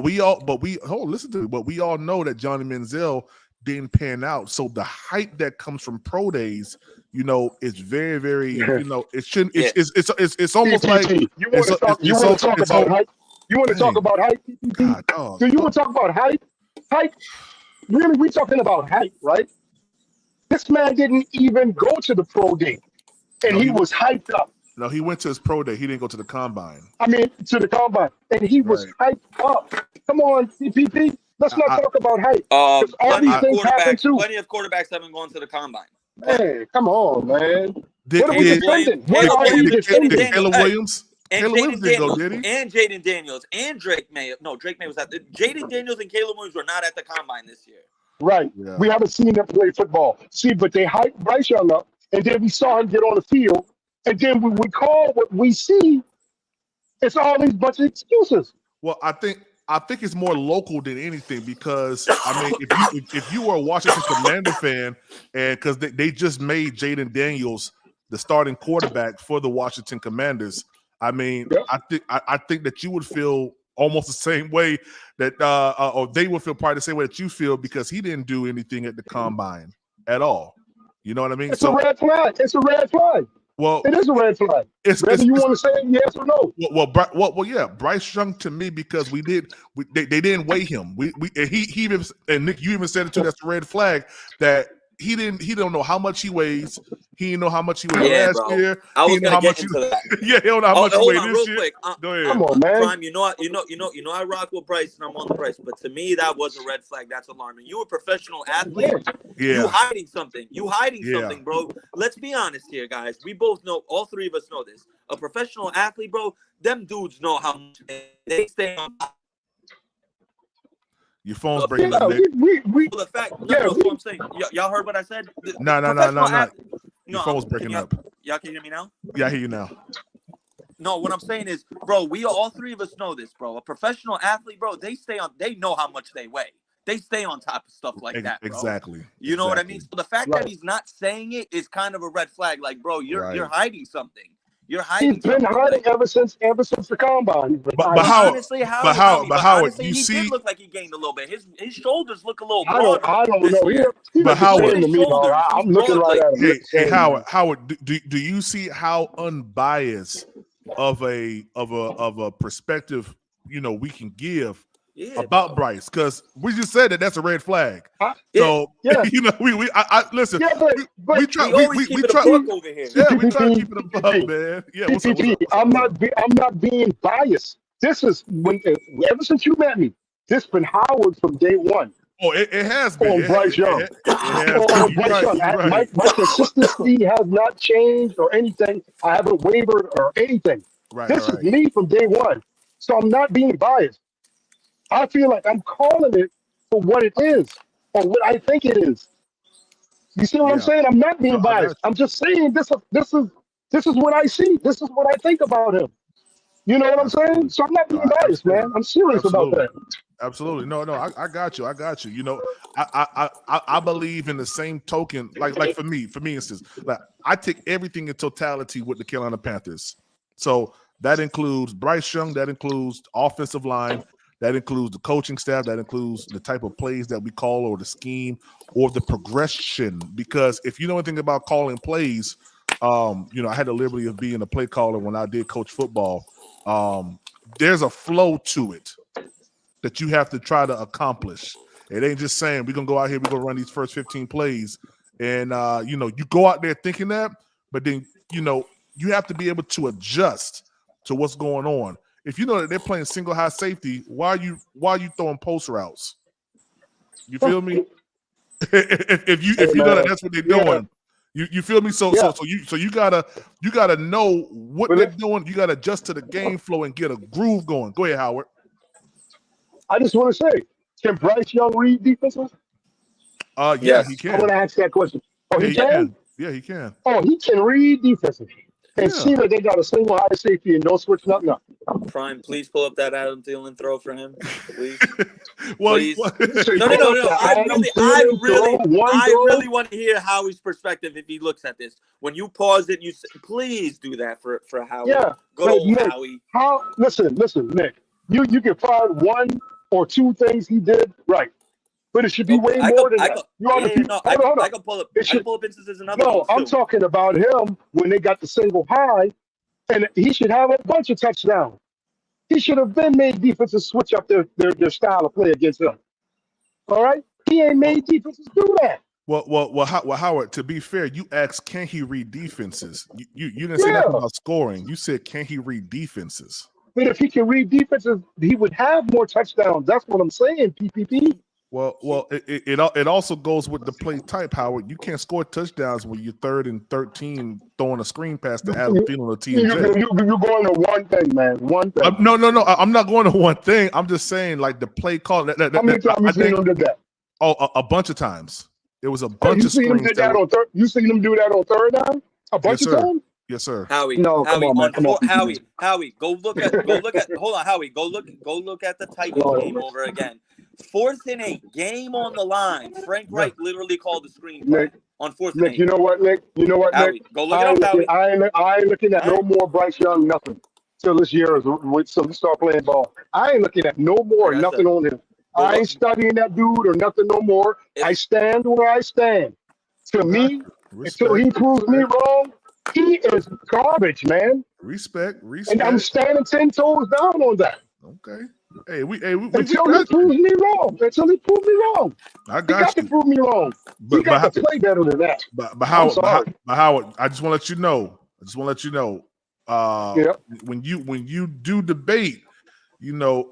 we all know that Johnny Manziel didn't pan out. So the hype that comes from pro days, is very, very, it shouldn't. It's almost like you want to talk about hype. You want to talk about hype? So you want to talk about hype? Hype? Really, we talking about hype, right? This man didn't even go to the pro day, and he was hyped up. No, he went to his pro day. He didn't go to the combine. I mean, to the combine, and he was hyped up. Come on, CPP. Let's not talk about hype. 'Cause all these things happen too. Plenty of quarterbacks haven't gone to the combine. Hey, come on, man. Did, what are we defending? What are we defending? Caleb Williams? And Caleb Williams didn't go, Daniels, did he? and Jaden Daniels, and Drake May. No, Drake May was at the. Jaden Daniels and Caleb Williams were not at the combine this year. Right. Yeah. We haven't seen them play football. See, but they hyped Bryce Young up, and then we saw him get on the field, and then when we call what we see, it's all these bunch of excuses. Well, I think it's more local than anything because I mean, if you were a Washington Commander fan, and because they just made Jaden Daniels the starting quarterback for the Washington Commanders, I mean, I think that you would feel almost the same way that or they would feel probably the same way that you feel because he didn't do anything at the combine at all. You know what I mean? It's a red flag. It's a red flag. Well, it is a red flag. Whether you want to say yes or no. Well, yeah, Bryce Young to me because they didn't weigh him. He even, and Nick, you even said it too. That's a red flag that he don't know how much he weighs. He didn't know how much he weighed last year. I was going to get into that. Yeah, he don't know how much he weighed this year. Quick. Go ahead. Come on, man. Prime, you know, I rock with Bryce and I'm on the Bryce, but to me that was a red flag. That's alarming. You a professional athlete. Yeah. You hiding something. Something, bro. Let's be honest here, guys. We both know. All three of us know this. A professional athlete, bro. Them dudes know how much they stay on. Your phone's breaking up. The fact, that's what I'm saying. Y'all heard what I said? No. Your phone's breaking up. Y'all can hear me now? Yeah, I hear you now. No, what I'm saying is, bro, we all three of us know this, bro. A professional athlete, bro, they know how much they weigh. They stay on top of stuff like that, bro. Exactly. You know what I mean? So the fact that he's not saying it is kind of a red flag. Like, bro, you're hiding something. You're hiding. He's been hiding ever since the combine. But Howard, he you see, did look like he gained a little bit. His shoulders look a little broad. I don't know. But Howard, I'm looking right at him. Hey, Howard, do you see how unbiased of a perspective we can give about Bryce? Because we just said that's a red flag. So listen. We try to keep it a buck, man. Yeah, what's up? I'm not being biased. This is ever since you met me, this been Howard from day one. Oh, it has been. On Bryce Young. My consistency has not changed or anything. I haven't wavered or anything. This is me from day one. So I'm not being biased. I feel like I'm calling it for what it is or what I think it is. You see what I'm saying? I'm not being biased. I'm just saying this is what I see. This is what I think about him. You know what I'm saying? So I'm not being biased, man. I'm serious about that. Absolutely. No, I got you. You know, I believe in the same token, like for me instance, like I take everything in totality with the Carolina Panthers. So that includes Bryce Young, that includes offensive line, that includes the coaching staff, that includes the type of plays that we call or the scheme or the progression. Because if you know anything about calling plays, I had the liberty of being a play caller when I did coach football. There's a flow to it that you have to try to accomplish. It ain't just saying we're gonna go out here, we're gonna run these first 15 plays, and you go out there thinking that, but then you have to be able to adjust to what's going on. If you know that they're playing single high safety, why are you throwing post routes? You feel me? if you know that that's what they're doing, you feel me? So you gotta know what they're doing. You gotta adjust to the game flow and get a groove going. Go ahead, Howard. I just want to say, can Bryce Young read defenses? Yeah, he can. I want to ask that question. Oh, he can? Yeah, he can. Oh, he can read defenses. And see that they got a single high safety and no switch, nothing up. Prime, please pull up that Adam Thielen throw for him, please. Well, please. No. I really want to hear Howie's perspective if he looks at this. When you pause it, you say, please do that for Howie. Yeah. Good old Nick, Howie. Listen, Nick. You can find one or two things he did right. But it should be way more than that. I can pull up instances in other ones, I'm talking about him when they got the single high, and he should have a bunch of touchdowns. He should have been made defenses switch up their style of play against him. All right? He ain't made defenses do that. Well, Howard. To be fair, you asked, can he read defenses? You didn't say Yeah. nothing about scoring. You said, can he read defenses? But if he can read defenses, he would have more touchdowns. That's what I'm saying, PPP. Well, it also goes with the play type, Howard. You can't score touchdowns when you're 3rd and 13 throwing a screen pass to Adam Thielen or TMJ. You're going to one thing, man. One thing. No. I'm not going to one thing. I'm just saying, like, the play call. How many times you seen him do that? Oh, a bunch of times. It was a bunch of screens. You seen him do that on third down? A bunch of times? Yes, sir. Howie, No, come on, man. Come on. Howie, go look at hold on, Howie, go look at the Titans game over again. 4th and 8, game on the line. Frank Reich literally called the screen play on 4th and 8. You know what, Nick? Howie, Nick? go look it up, Howie. I ain't looking at no more Bryce Young, nothing. Till this year is so we start playing ball. I ain't looking at no more, nothing on him. I ain't studying that dude or nothing no more. I stand where I stand. To me, until he proves me wrong, he is garbage, man. Respect. And I'm standing 10 toes down on that. Okay. Hey, we until he proves me wrong. Until he proves me wrong. I got you. He got to prove me wrong. But, he got to play better than that. But Howard, I just want to let you know. When you do debate,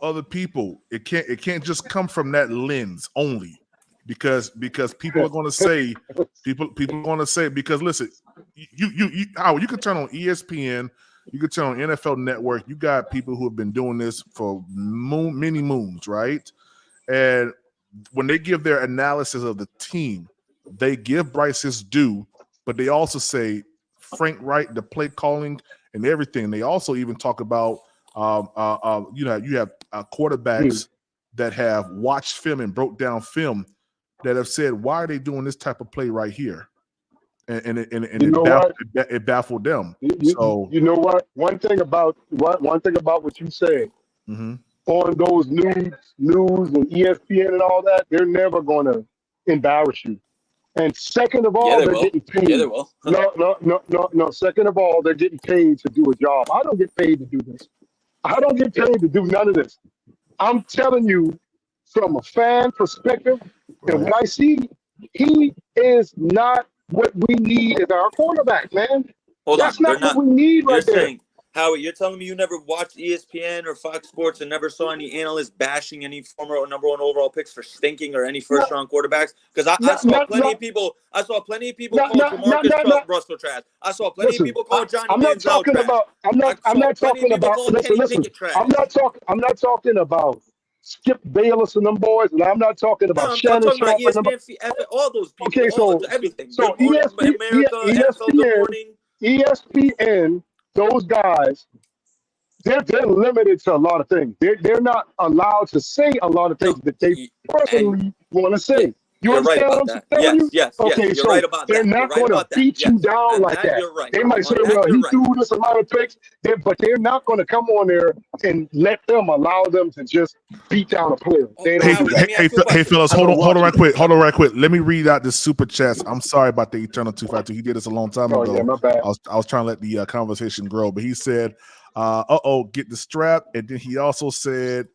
other people, it can't just come from that lens only. Because people are going to say people are going to say, because listen, you can turn on ESPN, you can turn on NFL Network. You got people who have been doing this for many moons, right? And when they give their analysis of the team, they give Bryce his due, but they also say Frank Reich, the play calling and everything. They also even talk about you have quarterbacks that have watched film and broke down film that have said, why are they doing this type of play right here? And it baffled them. So you know what? One thing about what you said on those news and ESPN and all that, they're never going to embarrass you. And second of all, they're getting paid. Yeah, they will. No. Second of all, they're getting paid to do a job. I don't get paid to do this. I don't get paid to do none of this. I'm telling you, from a fan perspective, and what I see, he is not what we need as our quarterback, man. That's not what we need right there. Howie, you're telling me you never watched ESPN or Fox Sports and never saw any analysts bashing any former number 1 overall picks for stinking or any first-round quarterbacks? Because I saw plenty of people call Jamarcus Russell trash. I saw plenty of people call Johnny Manziel trash. I'm not talking about Skip Bayless and them boys, and I'm not talking about Shannon Sharp. All those people. Okay, so everything. So ESPN, those guys, they're limited to a lot of things. They're not allowed to say a lot of things that they personally want to say. You understand what I'm telling you? Yes. Okay, you're so right about they're that. not going to beat you down like that. You're right. They might say, well, he threw this amount of picks, but they're not going to come on there and let them allow them to just beat down a player. Hey, fellas, hold on right quick. Let me read out this super chat. I'm sorry about the Eternal 252. He did this a long time ago. Yeah, my bad. I was trying to let the conversation grow, but he said, get the strap. And then he also said,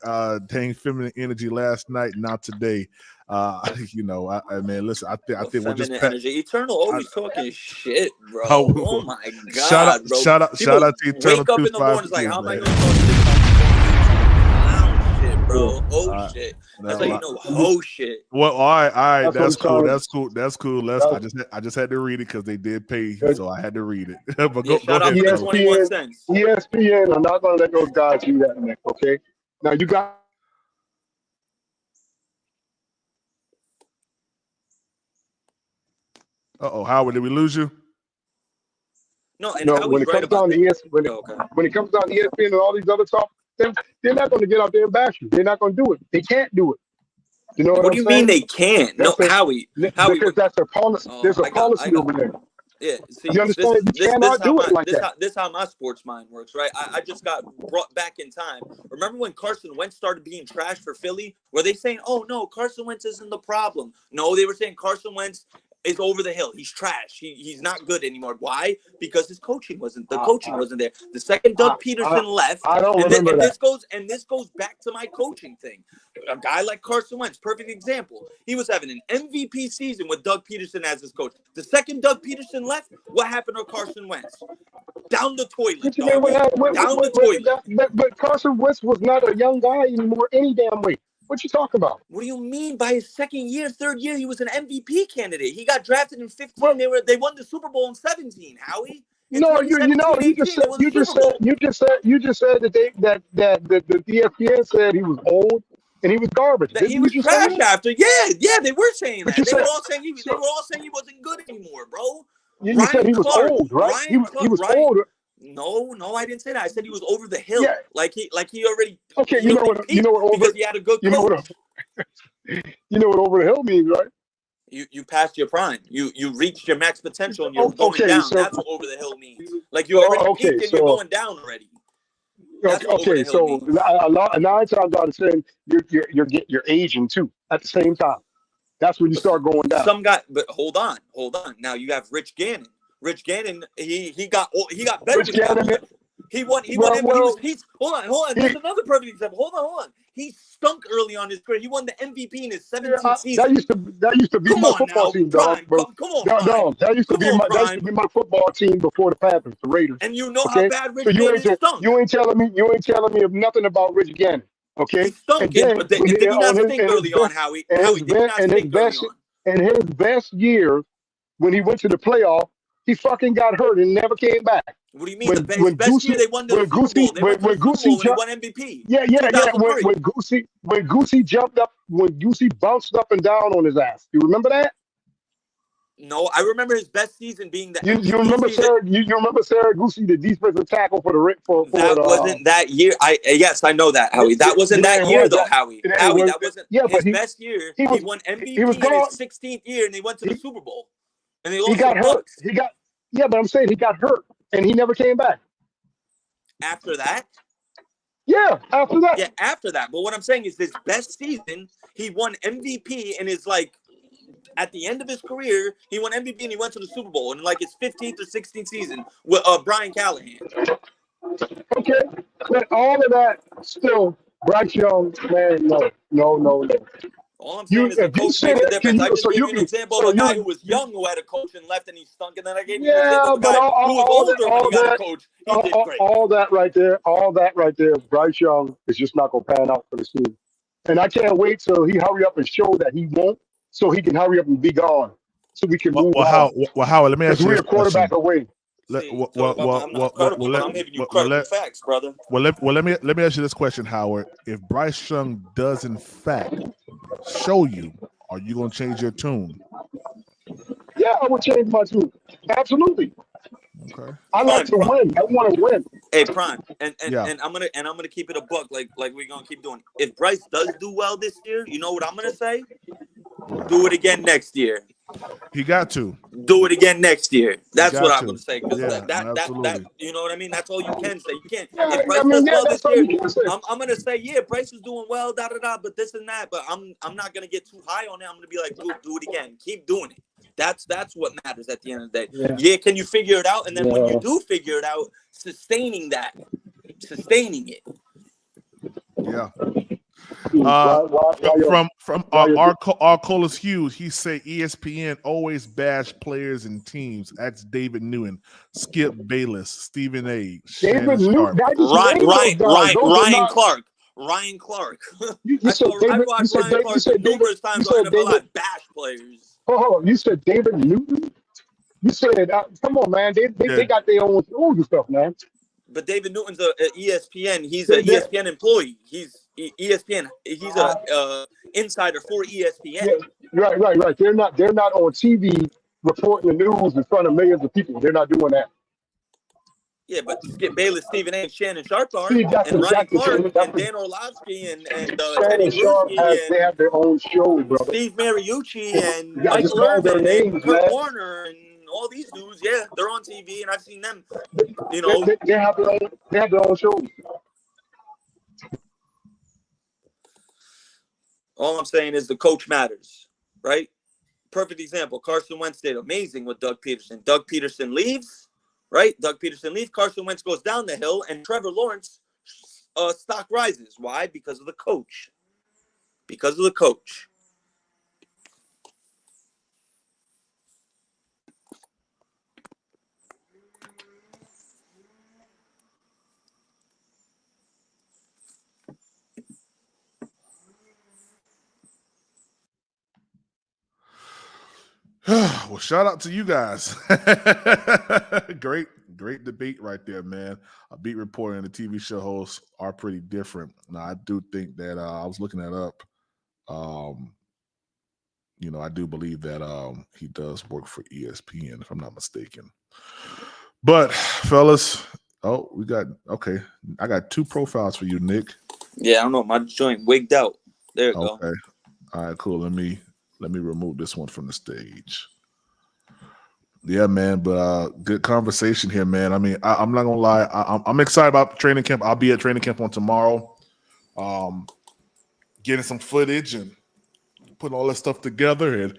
dang, feminine energy last night, not today. Man, listen, I think we're just energy. Eternal always talking shit, bro. Oh my god, bro. Shout out to Eternal. Wake up in the morning, like, how am I going to talk this shit, bro? Shit. That's how you know shit. Well, all right. That's cool. I just had to read it because they did pay, so I had to read it. But go ahead. ESPN are not going to let those guys do that, Nick. Okay. Now you got. Howard, did we lose you? No, when it comes down to ESPN and all these other talk, they're not going to get out there and bash you. They're not going to do it. They can't do it. You know what I'm saying? What do you mean they can't? Howie. Because that's their policy. There's a policy over there. Yeah, see, you understand? You cannot do it like that. This is how my sports mind works, right? I just got brought back in time. Remember when Carson Wentz started being trashed for Philly? Were they saying, oh, no, Carson Wentz isn't the problem? No, they were saying Carson Wentz is over the hill. He's trash. He's not good anymore. Why? Because his coaching wasn't there. The second Doug Peterson left, I don't and remember that. this goes back to my coaching thing. A guy like Carson Wentz, perfect example. He was having an MVP season with Doug Peterson as his coach. The second Doug Peterson left, what happened to Carson Wentz? Down the toilet, down the toilet. But Carson Wentz was not a young guy anymore any damn way. What you talking about? What do you mean? By his second year, third year, he was an MVP candidate. He got drafted in 15. They won the Super Bowl in 17. Howie. In No, you just said that the ESPN said he was old and he was garbage. That he was trash after. Yeah, they were saying that. They were all saying he wasn't good anymore, bro. You said he was old, right? He was old. No, I didn't say that. I said he was over the hill. Yeah. Like he already. Okay, you know what over, because he had a good coach. You know what over the hill means, right? You passed your prime. You reached your max potential and you're going down. So, that's what over the hill means. Like you already peaked and you're going down already. Okay, so 9 times out of 10, you're aging too at the same time. That's when you start going down. Some guy, but hold on. Now you have Rich Gannon. Rich Gannon, he got better. He won. Hold on. There's another perfect example. Hold on. He stunk early on his career. He won the MVP in his 17th season. That used to be my football team, dog. Come on, that used to be my football team before the Panthers, the Raiders. And you know how bad Rich Gannon stunk. You ain't telling me of nothing about Rich Gannon. Okay. He stunk, but did he not stink early on, Howie? And his best year, when he went to the playoff, he fucking got hurt and never came back. What do you mean? His best year, they won the Super Bowl. They went to the Super Bowl and he won MVP. Yeah. When Goosey jumped up, when Goosey bounced up and down on his ass. You remember that? No, I remember his best season being the. You remember Sarah Goosey, the defensive tackle for the that wasn't that year. Yes, I know that, Howie. That wasn't that year though, Howie. That wasn't his best year. He won MVP in his 16th year, and they went to the Super Bowl. And he got hurt. But I'm saying he got hurt, and he never came back. After that? Yeah, after that. Yeah, after that. But what I'm saying is, his best season, he won MVP, and is like, at the end of his career, he won MVP and he went to the Super Bowl in like his 15th or 16th season with Brian Callahan. Okay, but all of that still, Bryce Young, man, no. All I'm saying is the coach made a difference. I just gave you an example of a guy who was young who had a coach and left and he stunk, and then I gave you an example of a guy who was older when he got a coach. He did great. All that right there, Bryce Young is just not going to pan out for the team. And I can't wait till he hurry up and show that he won't, so he can hurry up and be gone, so we can move on. Howard, let me ask you this question. We're a quarterback away. I'm giving you credible facts, brother. Let me ask you this question, Howard. If Bryce Young does in fact show you, are you going to change your tune? Yeah, I would change my tune. Absolutely. Okay. I like to win. I want to win. Hey, Prime, and I'm gonna keep it a buck, like we're gonna keep doing. If Bryce does do well this year, you know what I'm gonna say? Do it again next year. He got to do it again next year. That's what I'm gonna say. Yeah, that you know what I mean. That's all you can say. You can't. If Bryce does well this year, I'm gonna say Bryce is doing well, but this and that. But I'm not gonna get too high on it. I'm gonna be like, do it again. Keep doing it. That's what matters at the end of the day. Yeah, can you figure it out? And then when you do figure it out, sustaining it. Yeah. From Arcolas Hughes, he say ESPN always bash players and teams. That's David Newton, Skip Bayless, Stephen A. David Newton, Ryan Clark. I've watched Ryan Clark numerous times on NFL bash players. Oh, you said David Newton? You said, come on, man. They got their own tools and stuff, man. But David Newton's a ESPN. He's an ESPN employee. He's ESPN. He's a insider for ESPN. Yeah, right. They're not on TV reporting the news in front of millions of people. They're not doing that. Yeah, but Skip Bayless, Stephen A. and Shannon Sharp are, and Ryan Clark, and Dan Orlovsky, and Teddy Bruschi, they have their own show, brother. Steve Mariucci, and Michael Irvin, and Kurt Warner, and all these dudes. Yeah, they're on TV, and I've seen them. You know, they have their own show. All I'm saying is the coach matters, right? perfect example. Carson Wentz did amazing with Doug Peterson. Doug Peterson leaves, right? Doug Peterson leaves. Carson Wentz goes down the hill, and Trevor Lawrence stock rises. Why? Because of the coach. Because of the coach. Well, shout out to you guys. Great debate right there, man. A beat reporter and a TV show host are pretty different. Now, I do think that I was looking that up. I do believe that he does work for ESPN, if I'm not mistaken. But, fellas, I got 2 profiles for you, Nick. Yeah, I don't know. My joint wigged out. There you go. Okay. All right, cool. Let me remove this one from the stage. Yeah, man, but good conversation here, man. I mean, I'm not gonna lie, I'm excited about training camp. I'll be at training camp on tomorrow, getting some footage and putting all that stuff together and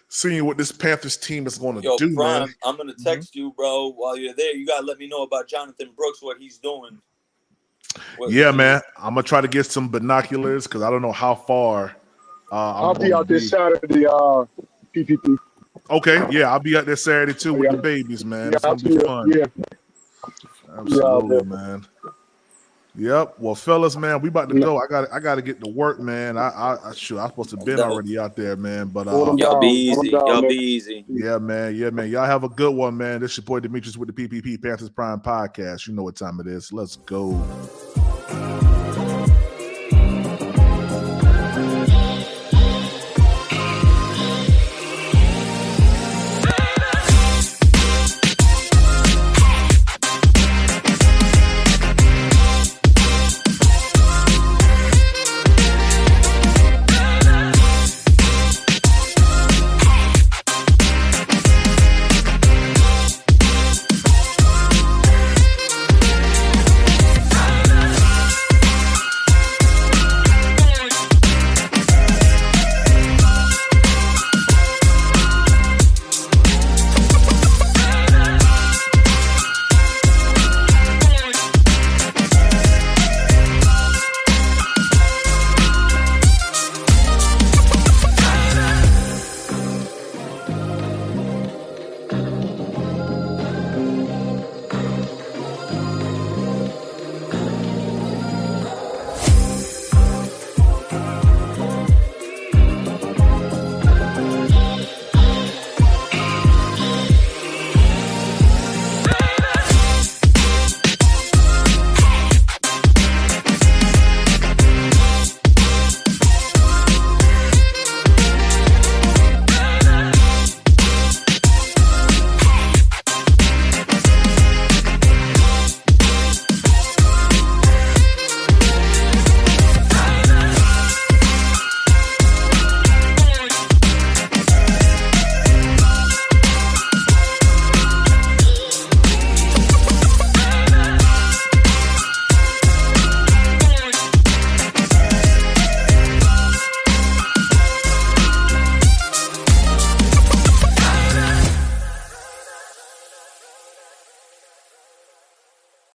seeing what this Panthers team is going to do, Prime, man. I'm gonna text you, bro, while you're there. You gotta let me know about Jonathan Brooks, what he's doing. Man, I'm gonna try to get some binoculars because I don't know how far. I'll be out this Saturday, PPP. Okay, yeah, I'll be out there Saturday too with the babies, man. It's gonna be fun. Yeah, absolutely, man. Yep. Well, fellas, man, we about to go. I got to get to work, man. I'm supposed to have been already out there, man. But y'all be easy. Y'all be easy. Yeah, man. Y'all have a good one, man. This is your boy Demetrius with the PPP Panthers Prime Podcast. You know what time it is. Let's go.